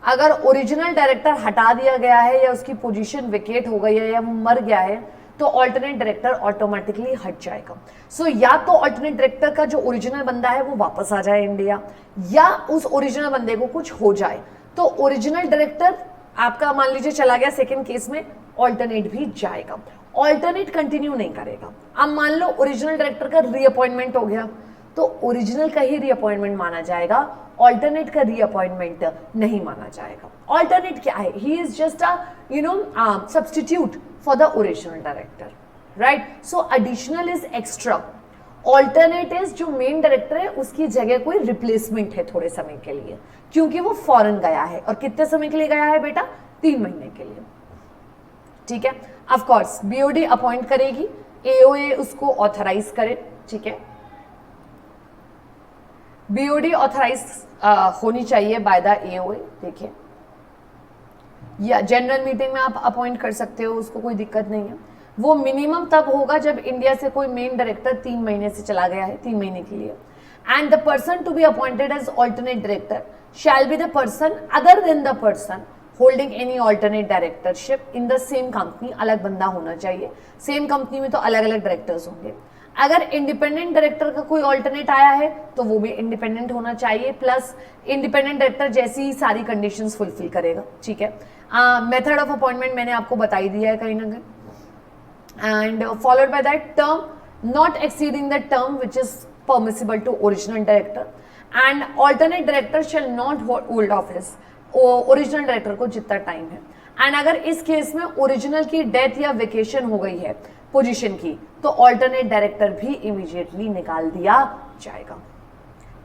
अगर ओरिजिनल डायरेक्टर हटा दिया गया है या उसकी पोजीशन विकेट हो गई है या वो मर गया है तो ऑल्टरनेट डायरेक्टर ऑटोमेटिकली हट जाएगा। सो या तो ऑल्टरनेट डायरेक्टर का जो ओरिजिनल बंदा है वो वापस आ जाए इंडिया, या उस ओरिजिनल बंदे को कुछ हो जाए तो ओरिजिनल डायरेक्टर आपका मान लीजिए चला गया सेकेंड केस में, ऑल्टरनेट भी जाएगा, ऑल्टरनेट कंटिन्यू नहीं करेगा। अब मान लो ओरिजिनल डायरेक्टर का रीअपॉइंटमेंट हो गया तो ओरिजिनल का ही रीअपॉइंटमेंट माना जाएगा, ऑल्टरनेट का रीअपॉइंटमेंट नहीं माना जाएगा। ऑल्टरनेट क्या है? He is just a substitute for the original director, right? So additional is extra, alternate is जो मेन डायरेक्टर है उसकी जगह कोई रिप्लेसमेंट है थोड़े समय के लिए, क्योंकि वो फॉरेन गया है। और कितने समय के लिए गया है बेटा? 3 महीने के लिए, ठीक है। ऑफ कोर्स बीओडी अपॉइंट करेगी, एओए उसको ऑथराइज करे, ठीक है। बीओडी ऑथराइज होनी चाहिए बाय द एओए। देखिए, या जनरल मीटिंग में आप अपॉइंट कर सकते हो, उसको कोई दिक्कत नहीं है। वो मिनिमम तब होगा जब इंडिया से कोई मेन डायरेक्टर 3 महीने से चला गया है, 3 महीने के लिए। And the person to be appointed as alternate director shall be the person other than the person holding any alternate directorship in the same company. अलग बंदा होना चाहिए, सेम कंपनी में तो अलग अलग डायरेक्टर्स होंगे। अगर इंडिपेंडेंट डायरेक्टर का कोई ऑल्टरनेट आया है तो वो भी इंडिपेंडेंट होना चाहिए, प्लस इंडिपेंडेंट डायरेक्टर जैसी ही सारी कंडीशंस फुलफिल करेगा, ठीक है। मेथड ऑफ अपॉइंटमेंट मैंने आपको बता ही दिया है कहीं ना कहीं। And followed by that term not exceeding the term which is permissible to original director, and alternate director shall not hold office original director को जितना टाइम है। एंड अगर इस केस में ओरिजिनल की डेथ या वेकेशन हो गई है पोजीशन की तो ऑल्टरनेट डायरेक्टर भी इमीडिएटली निकाल दिया जाएगा,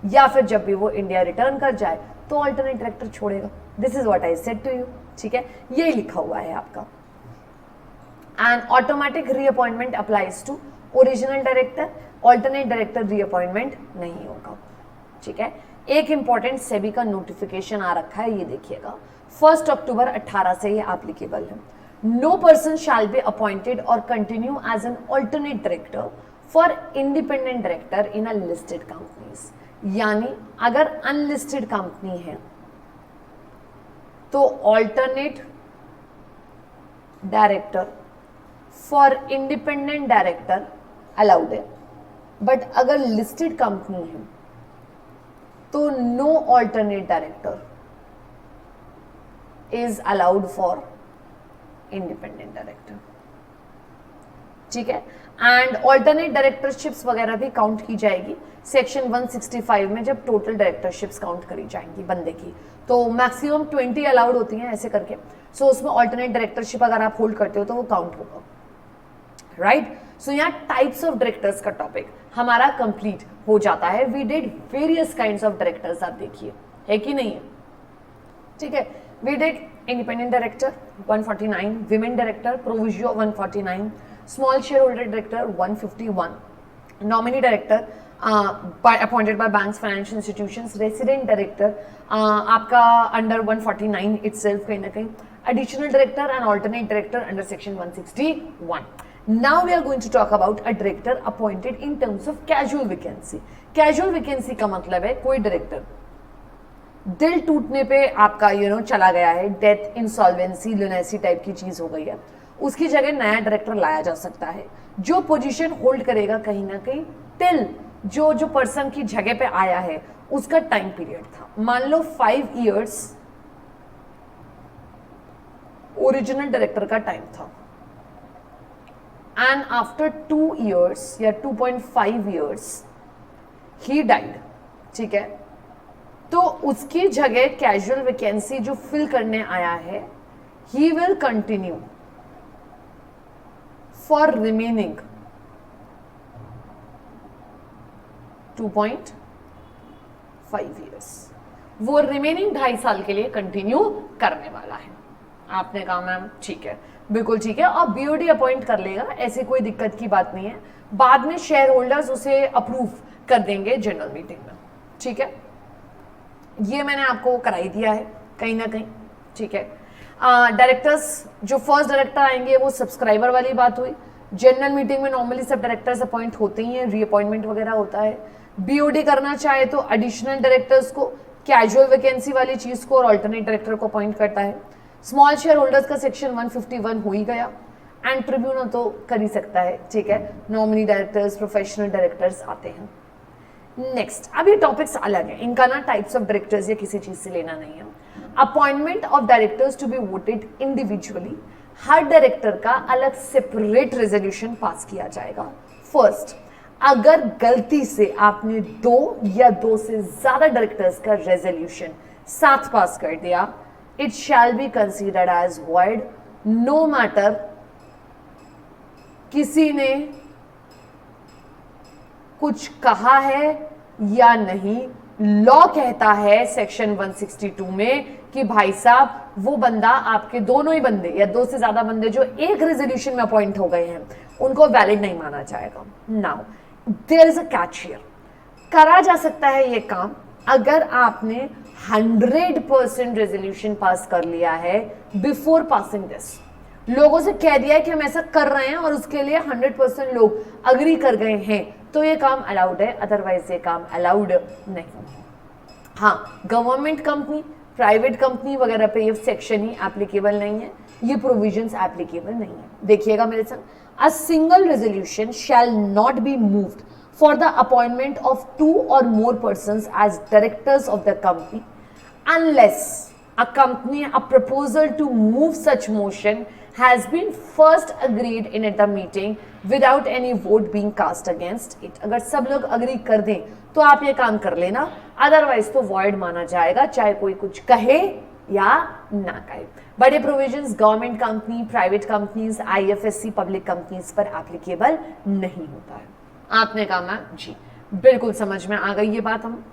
या फिर जब भी वो इंडिया रिटर्न कर जाए तो ऑल्टरनेट डायरेक्टर छोड़ेगा। This is what I said to you, ठीक है, यही लिखा हुआ है आपका। And automatic reappointment applies to original director, alternate director reappointment नहीं होगा, ठीक है। एक इंपॉर्टेंट सेबी का नोटिफिकेशन आ रखा है, ये देखिएगा, 1 अक्टूबर 18 से ये एप्लीकेबल है। No person shall be appointed or continue as an alternate director for independent director in a listed companies। यानी अगर अनलिस्टेड कंपनी है तो alternate director for independent director allowed है, बट अगर लिस्टेड कंपनी है तो no alternate director is allowed for independent director, ठीक है। एंड ऑल्टरनेट डायरेक्टरशिप्स वगैरह भी काउंट की जाएगी सेक्शन 165 में, जब टोटल डायरेक्टरशिप्स काउंट करी जाएंगी बंदे की, तो मैक्सिमम 20 अलाउड होती हैं ऐसे करके। सो उसमें ऑल्टरनेट डायरेक्टरशिप अगर आप होल्ड करते हो तो वो काउंट होगा, राइट। सो यहाँ टाइप्स ऑफ डायरेक्टर्स का टॉपिक हमारा कंप्लीट हो जाता है। We did various kinds of directors, आप देखिए है कि नहीं है, ठीक है। We did independent director 149, women director proviso 149, small shareholder director 151, nominee director appointed by banks, financial institutions, resident director आपका under 149 itself कहीं ना कहीं, additional director and alternate director under section 161. Now we are going to talk about a director appointed in terms of casual vacancy. Casual vacancy का मतलब है कोई director दिल टूटने पे आपका चला गया है, डेथ, इंसॉल्वेंसी, लुनेसी टाइप की चीज हो गई है, उसकी जगह नया डायरेक्टर लाया जा सकता है जो पोजीशन होल्ड करेगा कहीं ना कहीं टिल जो पर्सन की जगह पे आया है उसका टाइम पीरियड था। मान लो 5 इयर्स ओरिजिनल डायरेक्टर का टाइम था, एंड आफ्टर 2 इयर्स या 2.5 इयर्स ही डाइड, ठीक है। तो उसकी जगह कैजुअल वैकेंसी जो फिल करने आया है he will continue for remaining 2.5 years. वो रिमेनिंग 2.5 साल के लिए कंटिन्यू करने वाला है। आपने कहा मैम ठीक है, बिल्कुल ठीक है, और बीओडी अपॉइंट कर लेगा, ऐसी कोई दिक्कत की बात नहीं है। बाद में शेयर होल्डर्स उसे अप्रूव कर देंगे जनरल मीटिंग में, ठीक है। ये मैंने आपको कराई दिया है कहीं ना कहीं, ठीक है। डायरेक्टर्स, जो फर्स्ट डायरेक्टर आएंगे वो सब्सक्राइबर वाली बात हुई। जनरल मीटिंग में नॉर्मली सब डायरेक्टर्स अपॉइंट होते ही हैं, रीअपॉइंटमेंट वगैरह होता है। बीओडी करना चाहे तो एडिशनल डायरेक्टर्स को, कैजुअल वैकेंसी वाली चीज को और अल्टरनेट डायरेक्टर को अपॉइंट करता है। स्मॉल शेयर होल्डर्स का सेक्शन 151 हो ही गया, एंड ट्रिब्यूनल तो कर ही सकता है, ठीक है। नॉमिनी डायरेक्टर्स, प्रोफेशनल डायरेक्टर्स आते हैं। नेक्स्ट, अब ये टॉपिक्स अलग है, इनका ना टाइप्स ऑफ डायरेक्टर्स या किसी चीज से लेना नहीं है। Appointment of directors to be voted individually, हर डायरेक्टर का अलग सेपरेट रेजोल्यूशन पास किया जाएगा। फर्स्ट, अगर गलती से आपने 2 या 2 से ज्यादा डायरेक्टर्स का रेजोल्यूशन साथ पास कर दिया, it shall be considered as void, no matter किसी ने कुछ कहा है या नहीं। लॉ कहता है सेक्शन 162 में कि भाई साहब वो बंदा, आपके दोनों ही बंदे या 2 से ज्यादा बंदे जो एक रेजोल्यूशन में अपॉइंट हो गए हैं, उनको वैलिड नहीं माना जाएगा। Now there is a catch here, करा जा सकता है ये काम अगर आपने 100% रेजोल्यूशन पास कर लिया है बिफोर पासिंग दिस। लोगों से कह दिया है कि हम ऐसा कर रहे हैं और उसके लिए 100% लोग अग्री कर गए हैं, तो ये काम अलाउड है, अदरवाइज ये काम अलाउड नहीं। हाँ, गवर्नमेंट कंपनी, प्राइवेट कंपनी वगैरह पे ये सेक्शन ही एप्लीकेबल नहीं है, ये प्रोविजंस एप्लीकेबल नहीं है। देखिएगा मेरे संग, a single resolution shell not be moved for the appointment of 2 or more persons as directors of the company unless a proposal to move such motion has been first agreed in at the meeting without any vote being cast against it। अगर सब लोग agree कर दें तो आप ये काम कर लेना, अदरवाइज तो वॉइड माना जाएगा, चाहे कोई कुछ कहे या ना कहे। बड़े provisions government company, private companies, IFSC public companies पर एप्लीकेबल नहीं होता है। आपने कहा मैम जी, बिल्कुल समझ में आ गई ये बात। हम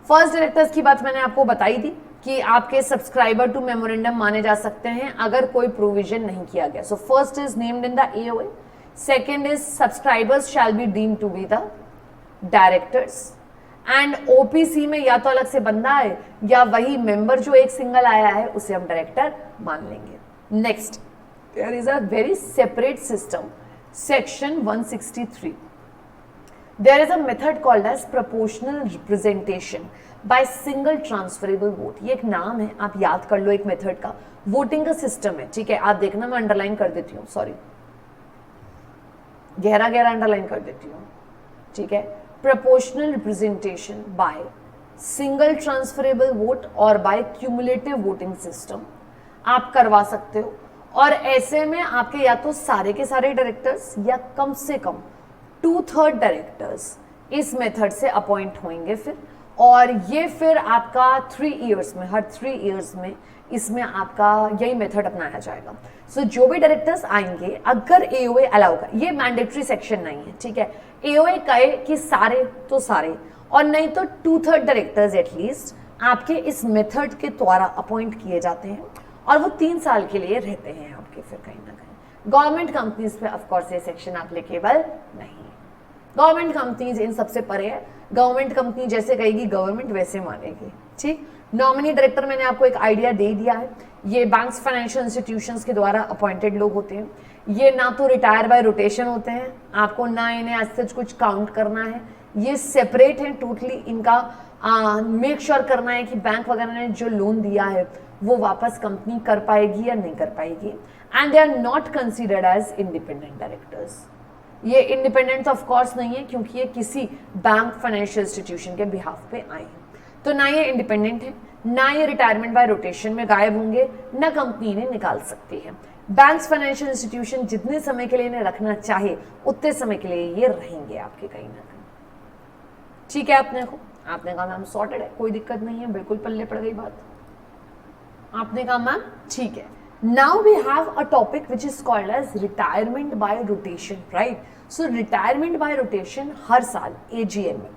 फर्स्ट डायरेक्टर्स की बात मैंने आपको बताई थी कि आपके सब्सक्राइबर टू मेमोरेंडम माने जा सकते हैं अगर कोई प्रोविजन नहीं किया गया। So first is named in the AOA, second is subscribers shall be deemed to be the directors, and OPC में या तो अलग से बंदा है या वही मेंबर जो एक सिंगल आया है उसे हम डायरेक्टर मान लेंगे। Next, there is a very separate system, section 163। There is a method called as proportional representation by single transferable vote। ये एक नाम है, आप याद कर लो एक मेथड का, वोटिंग का सिस्टम है, ठीक है। आप देखना मैं अंडरलाइन कर देती हूँ, सॉरी गहरा गहरा अंडरलाइन कर देती हूँ, ठीक है। proportional representation by single transferable vote और by cumulative voting system आप करवा सकते हो, और ऐसे में आपके या तो सारे के सारे डायरेक्टर्स या कम से कम 2/3 डायरेक्टर्स इस मेथड से अपॉइंट होंगे फिर, और ये फिर आपका 3 इयर्स में, हर 3 इयर्स में इसमें आपका यही मेथड अपनाया जाएगा। सो जो भी डायरेक्टर्स आएंगे, अगर एओए अलाउ कर, ये मैंडेटरी सेक्शन नहीं है, ठीक है। एओए कहे कि सारे तो सारे, और नहीं तो 2/3 डायरेक्टर्स एटलीस्ट आपके इस मेथड के द्वारा अपॉइंट किए जाते हैं, और वो 3 साल के लिए रहते हैं आपके फिर कहीं ना कहीं। गवर्नमेंट कंपनीज पे ऑफकोर्स ये सेक्शन एप्लीकेबल नहीं है, गवर्नमेंट कंपनीज इन सबसे परे है। गवर्नमेंट कंपनी जैसे कहेगी गवर्नमेंट वैसे मानेगी, ठीक। नॉमिनी डायरेक्टर मैंने आपको एक आइडिया दे दिया है, ये बैंक्स, फाइनेंशियल इंस्टीट्यूशंस के द्वारा अपॉइंटेड लोग होते हैं। ये ना तो रिटायर बाय रोटेशन होते हैं, आपको ना इन्हें आज सच कुछ काउंट करना है, ये सेपरेट है टोटली। इनका मेक श्योर करना है कि बैंक वगैरह ने जो लोन दिया है वो वापस कंपनी कर पाएगी या नहीं कर पाएगी, and they are not considered as independent directors. ये इंडिपेंडेंट ऑफ कोर्स नहीं है क्योंकि ये किसी बैंक, फाइनेंशियल इंस्टीट्यूशन के बिहाफ पे आए हैं, तो ना ये इंडिपेंडेंट है, ना ये रिटायरमेंट बाय रोटेशन में गायब होंगे, ना कंपनी इन्हें निकाल सकती है। बैंक्स, फाइनेंशियल इंस्टीट्यूशन जितने समय के लिए इन्हें रखना चाहे उतने समय के लिए ये रहेंगे आपके कहीं ना कहीं, ठीक है। आपने कहा मैम सॉर्टेड है, कोई दिक्कत नहीं है, बिल्कुल पल्ले पड़ गई बात। आपने कहा मैम ठीक है। Now we have a topic which is called as retirement by rotation, right? So retirement by rotation हर साल AGM में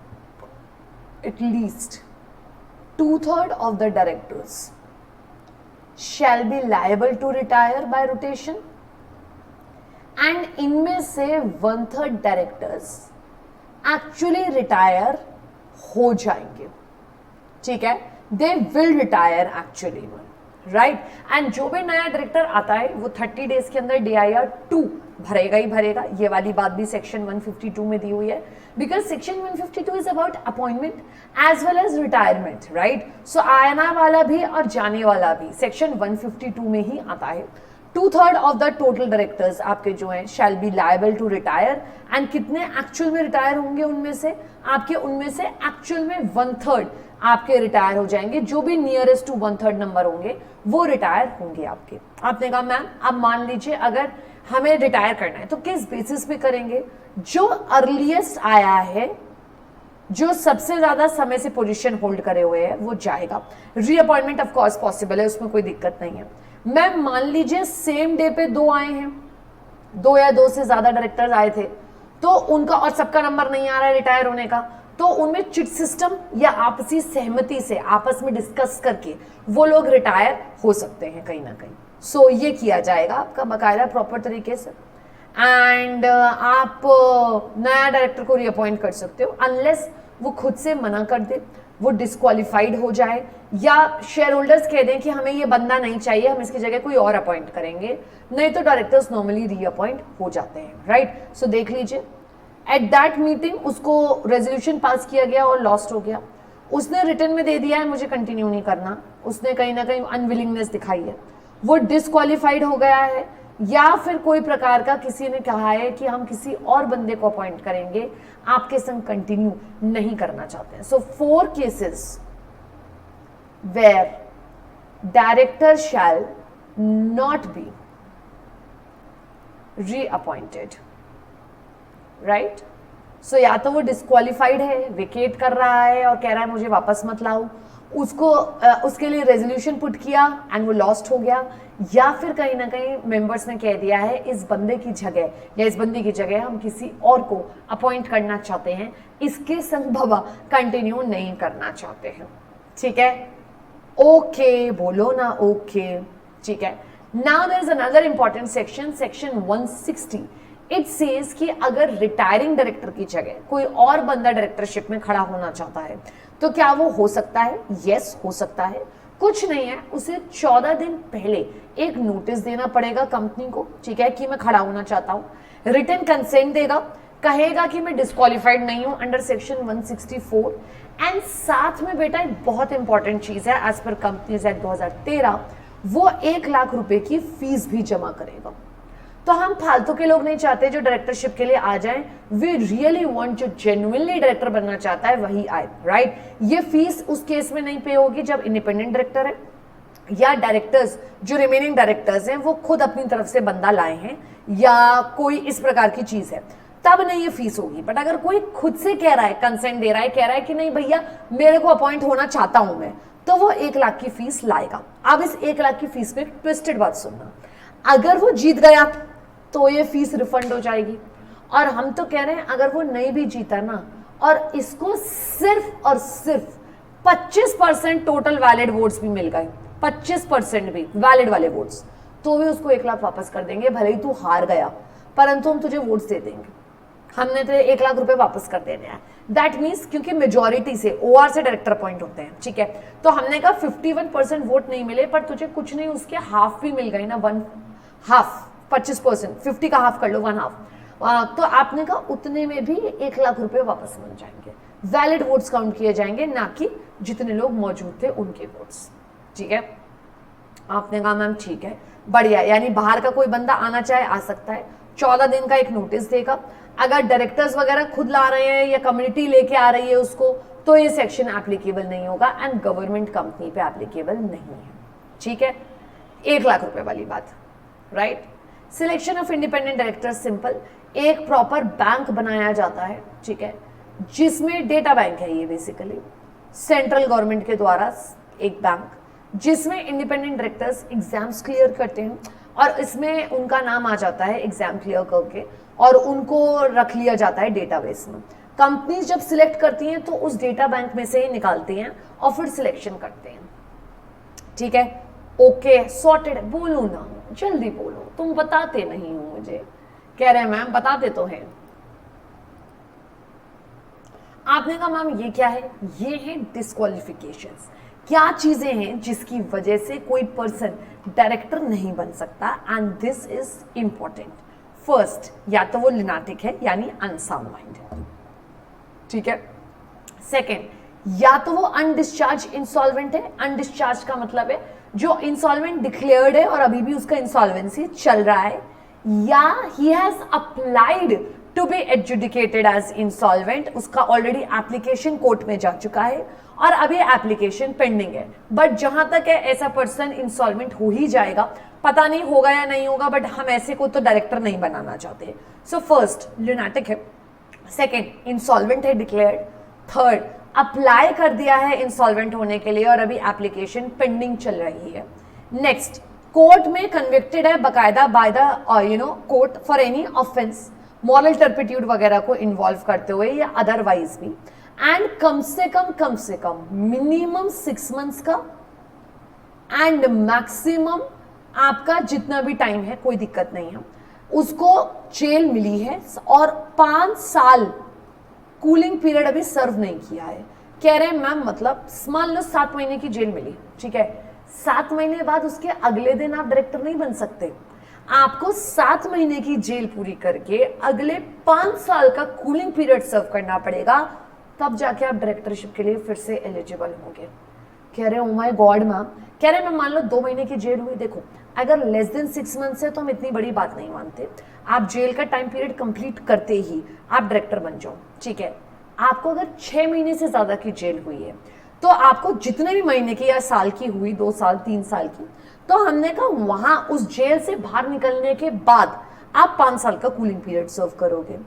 at least 2/3 of the directors shall be liable to retire by rotation, and इनमें से 1/3 directors actually retire हो जाएंगे, ठीक है। They will retire actually, right. And जो भी नया डायरेक्टर आता है वो 30 डेज के अंदर DIR 2 भरेगा ही भरेगा। ये वाली बात भी सेक्शन 152 में दी हुई है, because section 152 is about appointment as well as retirement, right. So आना वाला भी और जाने वाला भी सेक्शन 152 में ही आता है। 2/3 ऑफ द टोटल डायरेक्टर्स आपके जो हैं shall be liable to retire, and कितने एक्चुअल में रिटायर होंगे उनमें से एक्चुअल में 1/3 आपके रिटायर हो जाएंगे। जो भी नियरेस्ट टू 1/3 नंबर होंगे वो रिटायर होंगे आपके। आपने कहा मैम अब मान लीजिए अगर हमें रिटायर करना है तो किस बेसिस पे करेंगे? जो अर्लीस्ट आया है, जो सबसे ज्यादा समय से पोजीशन होल्ड करे हुए है वो जाएगा। रीअपॉइंटमेंट ऑफ कोर्स पॉसिबल है, उसमें कोई दिक्कत नहीं है। मैम मान लीजिए सेम डे पे 2 आए हैं, 2 या 2 से ज्यादा डायरेक्टर्स आए थे, तो उनका और सबका नंबर नहीं आ रहा है रिटायर होने का, तो उनमें चिट सिस्टम या आपसी सहमति से आपस में डिस्कस करके वो लोग रिटायर हो सकते हैं कहीं ना कहीं। सो ये किया जाएगा आपका बाकायदा प्रॉपर तरीके से, एंड आप नया डायरेक्टर को रीअपॉइंट कर सकते हो अनलेस वो खुद से मना कर दे, वो डिस्क्वालिफाइड हो जाए, या शेयर होल्डर्स कह दें कि हमें ये बंदा नहीं चाहिए, हम इसकी जगह कोई और अपॉइंट करेंगे। नहीं तो डायरेक्टर्स नॉर्मली रीअपॉइंट हो जाते हैं, राइट। सो देख लीजिए एट दैट मीटिंग उसको रेजोल्यूशन पास किया गया और लॉस्ट हो गया। उसने रिटर्न में दे दिया है मुझे कंटिन्यू नहीं करना, उसने कहीं ना कहीं अनविलिंगनेस दिखाई है, वो डिस्क्वालिफाइड हो गया है, या फिर कोई प्रकार का किसी ने कहा है कि हम किसी और बंदे को अपॉइंट करेंगे, आपके संग कंटिन्यू नहीं करना चाहते हैं। So 4 cases where director shall not be reappointed, right. So या तो वो डिस्क्वालिफाइड है, विकेट कर रहा है और कह रहा है मुझे वापस मत लाओ, उसको उसके लिए रेजोल्यूशन पुट किया एंड वो लॉस्ट हो गया, या फिर कहीं ना कहीं मेंबर्स ने कह दिया है इस बंदे की जगह या इस बंदी की जगह हम किसी और को अपॉइंट करना चाहते हैं, इसके संग बाबा कंटिन्यू नहीं करना चाहते हैं। ठीक है, ओके बोलो ना, ओके ठीक है। Now there is another important section, section 160। It says कि अगर रिटायरिंग डायरेक्टर की जगह कोई और बंदा डायरेक्टरशिप में खड़ा होना चाहता है तो क्या वो हो सकता है? यस हो सकता है। कुछ नहीं है, उसे 14 दिन पहले एक नोटिस देना पड़ेगा कंपनी को, ठीक है, कि मैं खड़ा होना चाहता हूं। रिटन कंसेंट देगा, कहेगा कि मैं डिस्क्वालिफाइड नहीं हूं अंडर सेक्शन 164, एंड साथ में बेटा एक बहुत इंपॉर्टेंट चीज है, एज पर कंपनीज एक्ट 2013 वो 1 लाख रुपए की फीस भी जमा करेगा। तो हम फालतू के लोग नहीं चाहते जो डायरेक्टरशिप के लिए आ जाएं, वी रियली वांट जो जेन्युइनली डायरेक्टर बनना चाहता है वही आए, राइट। ये फीस उस केस में नहीं पे होगी जब इंडिपेंडेंट डायरेक्टर है या डायरेक्टर्स जो रिमेनिंग डायरेक्टर्स हैं वो खुद अपनी तरफ से बंदा लाए हैं या कोई इस प्रकार की चीज है, तब नहीं ये फीस होगी। बट अगर कोई खुद से कह रहा है, कंसेंट दे रहा है, कह रहा है कि नहीं भैया मेरे को अपॉइंट होना चाहता हूं मैं, तो वो 1 लाख की फीस लाएगा। अब इस 1 लाख की फीस में ट्विस्टेड बात सुनना, अगर वो जीत गया तो ये फीस रिफंड हो जाएगी, और हम तो कह रहे हैं अगर वो नहीं भी जीता ना और इसको सिर्फ और सिर्फ 25% टोटल वैलिड वोट्स भी मिल गए, 25% भी वैलिड वाले वोट्स, तो भी उसको 1 लाख वापस कर देंगे, भले ही तू हार गया परंतु हम तुझे वोट्स दे देंगे, हमने तो 1 लाख रुपए वापस कर देने हैं। दैट मीन्स क्योंकि मेजोरिटी से OR से डायरेक्टर अपॉइंट होते हैं, ठीक है, तो हमने कहा 51% वोट नहीं मिले पर तुझे कुछ नहीं उसके हाफ भी मिल गए ना, 1/2, 25%, 50 का हाफ कर लो, 1/2, तो आपने कहा उतने में भी 1 लाख रुपए वापस मिल जाएंगे। वैलिड वोट्स काउंट किए जाएंगे, ना कि जितने लोग मौजूद थे उनके वोट्स, ठीक है। आपने कहा मैम ठीक है, बढ़िया, यानी बाहर का कोई बंदा आना चाहे आ सकता है, 14 दिन का एक नोटिस देगा। अगर डायरेक्टर्स वगैरह खुद ला रहे हैं या कम्युनिटी लेके आ रही है उसको, तो ये सेक्शन एप्लीकेबल नहीं होगा एंड गवर्नमेंट कंपनी पे एप्लीकेबल नहीं है, ठीक है। 1 लाख रुपए वाली बात, right. Selection of independent director simple, एक प्रॉपर बैंक बनाया जाता है, ठीक है, जिसमें डेटा बैंक है ये बेसिकली सेंट्रल गवर्नमेंट के द्वारा एक बैंक, जिसमें इंडिपेंडेंट डायरेक्टर्स एग्जाम्स क्लियर करते हैं और इसमें उनका नाम आ जाता है एग्जाम क्लियर करके और उनको रख लिया जाता है डेटाबेस में। कंपनीज जब सिलेक्ट करती हैं तो उस डेटा बैंक में से ही निकालती हैं और फिर सिलेक्शन करते हैं, ठीक है। ओके सॉर्टेड, बोलो ना, जल्दी बोलो, तुम बताते नहीं हो मुझे, कह रहे हैं मैम बताते तो हैं। आपने कहा मैम ये क्या है? ये है डिस्क्वालिफिकेशंस, क्या चीजें हैं जिसकी वजह से कोई पर्सन डायरेक्टर नहीं बन सकता, and this is important. First, या तो वो लिनाटिक है यानी अनसाउंड माइंड है, ठीक है। सेकेंड, या तो वो अनडिस्चार्ज इंसॉल्वेंट है। अनडिस्चार्ज का मतलब है जो इंसॉल्वेंट डिक्लेयर्ड है और अभी भी उसका इंसॉल्वेंसी चल रहा है, या ही has applied to be adjudicated as insolvent, उसका ऑलरेडी एप्लीकेशन कोर्ट में जा चुका है और अभी एप्लीकेशन पेंडिंग है, बट जहां तक है ऐसा पर्सन इंसॉल्वेंट हो ही जाएगा, पता नहीं होगा या नहीं होगा, बट हम ऐसे को तो डायरेक्टर नहीं बनाना चाहते। सो फर्स्ट, ल्यूनाटिक है। सेकेंड, इंसॉल्वेंट है डिक्लेयर्ड। थर्ड, अप्लाई कर दिया है इंसॉल्वेंट होने के लिए और अभी एप्लीकेशन पेंडिंग चल रही है। नेक्स्ट, कोर्ट में कन्विक्टेड है बकायदा by the court for any offence, moral turpitude वगैरह को इन्वॉल्व करते हुए या अदरवाइज भी, एंड कम से कम मिनिमम 6 मंथ्स का एंड मैक्सिमम आपका जितना भी टाइम है, कोई दिक्कत नहीं है, उसको जेल मिली है और 5 साल कूलिंग पीरियड अभी सर्व नहीं किया है। कह रहे हैं मैम मतलब मान लो 7 महीने की जेल मिली, ठीक है, 7 महीने बाद उसके अगले दिन आप डायरेक्टर नहीं बन सकते। आपको 7 महीने की जेल पूरी करके अगले 5 साल का कूलिंग पीरियड सर्व करना पड़ेगा, तब जाके आप डायरेक्टरशिप के लिए फिर से एलिजिबल होंगे। कह रहे ओ माय गॉड मैम, कह रहे मैं मान लो 2 महीने की जेल हुई, देखो अगर लेस देन 6 मंथ्स है तो हम इतनी बड़ी बात नहीं मानते, आप जेल का टाइम पीरियड कंप्लीट करते ही आप डायरेक्टर बन जाओ, ठीक है। आपको अगर 6 महीने से ज्यादा की जेल हुई है तो आपको जितने भी महीने की या साल की हुई, 2 साल 3 साल की, तो हमने कहा वहां उस जेल से बाहर निकलने के बाद आप 5 साल का कूलिंग पीरियड सर्व करोगे।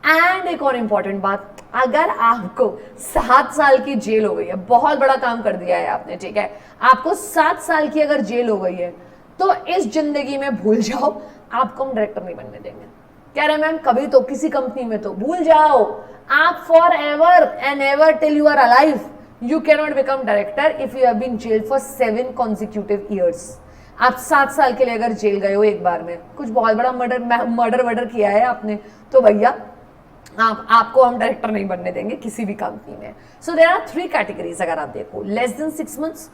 एंड एक और इंपॉर्टेंट बात, अगर आपको 7 साल की जेल हो गई है, बहुत बड़ा काम कर दिया है आपने, ठीक है, आपको 7 साल की अगर जेल हो गई है तो इस जिंदगी में भूल जाओ, आपको हम डायरेक्टर नहीं बनने देंगे। कह रहे मैम कभी तो किसी कंपनी में तो भूल जाओ, आप for ever and ever till you are alive you can not become director if you have been jail for 7 consecutive years. आप 7 साल के लिए अगर जेल गए हो एक बार में, कुछ बहुत बड़ा मर्डर किया है आपने, तो भैया आपको हम डायरेक्टर नहीं बनने देंगे किसी भी कंपनी में। सो देयर आर 3 कैटेगरीज, अगर आप देखो लेस देन 6 मंथ्स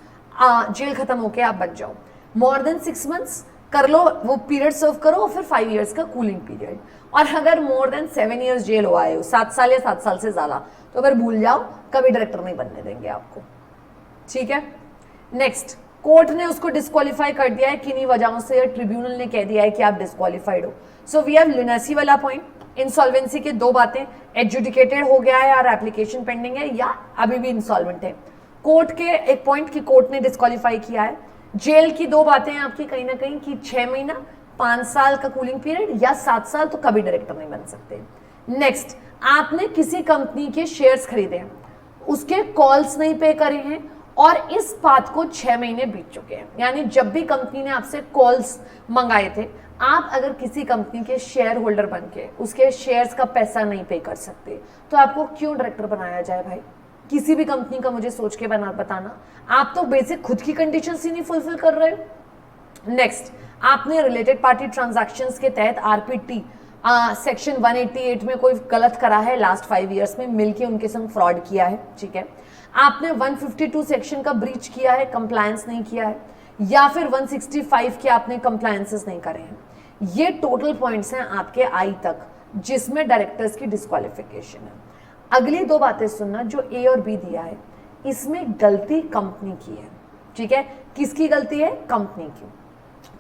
जेल खत्म होके आप बच जाओ, मोर देन 6 मंथ्स कर लो वो पीरियड सर्व करो और फिर 5 इयर्स का कूलिंग पीरियड, और अगर मोर देन 7 इयर्स जेल हो आए हो, 7 साल या 7 साल से ज्यादा, तो अगर भूल जाओ, कभी डायरेक्टर नहीं बनने देंगे आपको, ठीक है। नेक्स्ट, कोर्ट ने उसको डिस्क्वालीफाई कर दिया है किन्हीं वजहों से, या ट्रिब्यूनल ने कह दिया है कि आप डिस्क्वालीफाइड हो। सो वी हैव लुनेसी वाला पॉइंट, इंसॉल्वेंसी के 2 बातें, एडजुडिकेटेड हो गया है और एप्लीकेशन पेंडिंग है, या अभी भी इंसॉल्वेंट है। कोर्ट के एक पॉइंट की कोर्ट ने डिस्क्वालीफाई किया है। जेल की 2 बातें हैं आपकी कहीं ना कहीं कि 6 महीना, 5 साल का कूलिंग पीरियड, या 7 साल, तो कभी डायरेक्टर नहीं बन सकते। नेक्स्ट, आपने किसी कंपनी के शेयर्स खरीदे हैं, उसके कॉल्स नहीं पे करे हैं और इस बात को 6 महीने बीत चुके हैं, यानी जब भी कंपनी ने आपसे कॉल्स मंगाए थे, आप अगर किसी कंपनी के शेयर होल्डर बन के उसके शेयर्स का पैसा नहीं पे कर सकते, तो आपको क्यों डायरेक्टर बनाया जाए भाई? किसी भी कंपनी का मुझे सोच के बताना, आप तो बेसिक खुद की कंडीशंस ही नहीं फुलफिल कर रहे हो। नेक्स्ट, आपने रिलेटेड पार्टी ट्रांजैक्शंस के तहत आरपीटी सेक्शन 188 में कोई गलत करा है, लास्ट 5 इयर्स में मिलके उनके संग फ्रॉड किया है, ठीक है। आपने 152 सेक्शन का ब्रीच किया है, कंप्लायंस नहीं किया है, या फिर 165 के आपने कंप्लायंसेस नहीं करे हैं। ये टोटल पॉइंट्स हैं आपके आई तक जिसमें डायरेक्टर्स की डिस्क्वालिफिकेशन है। अगली 2 बातें सुनना, जो ए और बी दिया है इसमें गलती कंपनी की है, ठीक है। किसकी गलती है? कंपनी की।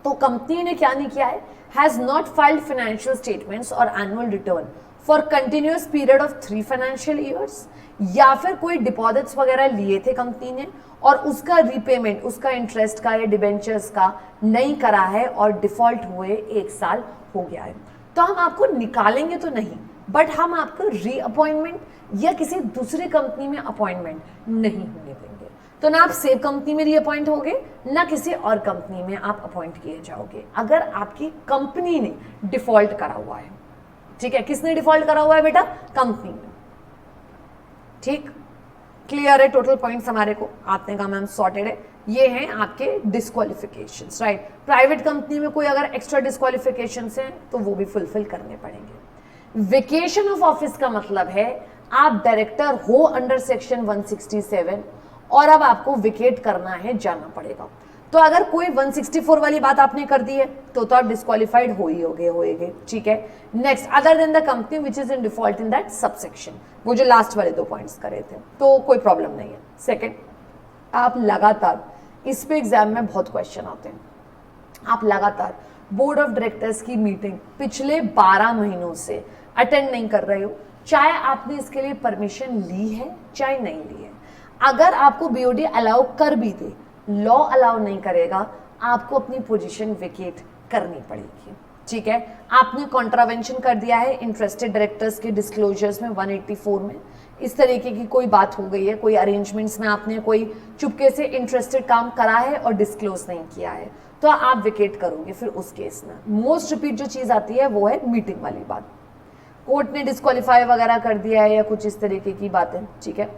तो कंपनी ने क्या नहीं किया है, has not filed financial statements और annual return for continuous period of 3 financial years, या फिर कोई डिपॉजिट्स वगैरह लिए थे कंपनी ने और उसका रीपेमेंट, उसका इंटरेस्ट का या डिबेंचर्स का नहीं करा है और डिफॉल्ट हुए 1 साल हो गया है, तो हम आपको निकालेंगे तो नहीं, बट हम आपको रीअपॉइंटमेंट या किसी दूसरी कंपनी में अपॉइंटमेंट नहीं होने देंगे। तो ना आप सेम कंपनी में रीअपॉइंट होगे, ना किसी और कंपनी में आप अपॉइंट किए जाओगे, अगर आपकी कंपनी ने डिफॉल्ट करा हुआ है, ठीक है। किसने डिफॉल्ट करा हुआ है बेटा? कंपनी ने, ठीक। क्लियर है टोटल पॉइंट्स हमारे को? आपने कहा मैम सॉर्टेड है। ये हैं आपके डिस्क्वालिफिकेशंस, राइट। प्राइवेट कंपनी में कोई अगर एक्स्ट्रा डिस्क्वालिफिकेशंस हैं तो वो भी फुलफिल करने पड़ेंगे। वेकेशन ऑफ ऑफिस का मतलब है आप डायरेक्टर हो अंडर सेक्शन 167 और अब आपको विकेट करना है, जाना पड़ेगा। तो अगर कोई 164 वाली बात आपने कर दी है तो आप डिस्क्वालिफाइड होएगे, ठीक है। Next, other than the company which is in default in that subsection, वो जो लास्ट वाले 2 पॉइंट्स करे थे, तो कोई प्रॉब्लम नहीं है। सेकेंड, आप लगातार, इस पे एग्जाम में बहुत क्वेश्चन आते हैं, आप लगातार बोर्ड ऑफ डायरेक्टर्स की मीटिंग पिछले 12 महीनों से अटेंड नहीं कर रहे हो, चाहे आपने इसके लिए परमिशन ली है चाहे नहीं ली है। अगर आपको बीओडी अलाउ कर भी दे, लॉ अलाउ नहीं करेगा, आपको अपनी पोजीशन वेकेट करनी पड़ेगी, ठीक है। आपने कॉन्ट्रावेंशन कर दिया है इंटरेस्टेड डायरेक्टर्स के डिस्क्लोजर्स में 184 में, इस तरीके की कोई बात हो गई है, कोई अरेंजमेंट्स में आपने कोई चुपके से इंटरेस्टेड काम करा है और डिस्क्लोज नहीं किया है, तो आप विकेट करोगे फिर उस केस में। मोस्ट रिपीट जो चीज आती है वो है मीटिंग वाली बात, कोर्ट ने डिस्क्वालीफाई वगैरह कर दिया है या कुछ इस तरीके की बातें, ठीक है।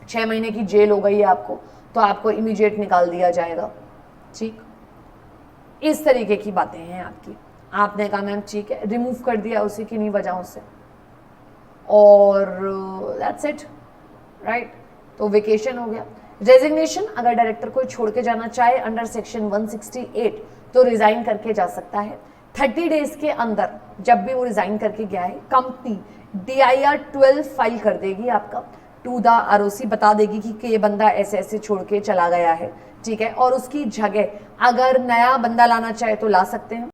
6 महीने की जेल हो गई है आपको, तो आपको इमीडिएट निकाल दिया जाएगा, ठीक। इस तरीके की बातें हैं आपकी। आपने कहा मैम ठीक है, रिमूव कर दिया उसी किन्हीं वजहों से, और दैट्स इट, राइट। तो वेकेशन हो गया। रेजिग्नेशन, अगर डायरेक्टर कोई छोड़ के जाना चाहे अंडर सेक्शन 168 तो रिजाइन करके जा सकता है। 30 डेज के अंदर जब भी वो रिजाइन करके गया है, कंपनी DIR 12 फाइल कर देगी आपका टू द ROC, बता देगी कि ये बंदा ऐसे ऐसे छोड़ के चला गया है, ठीक है। और उसकी जगह अगर नया बंदा लाना चाहे तो ला सकते हैं।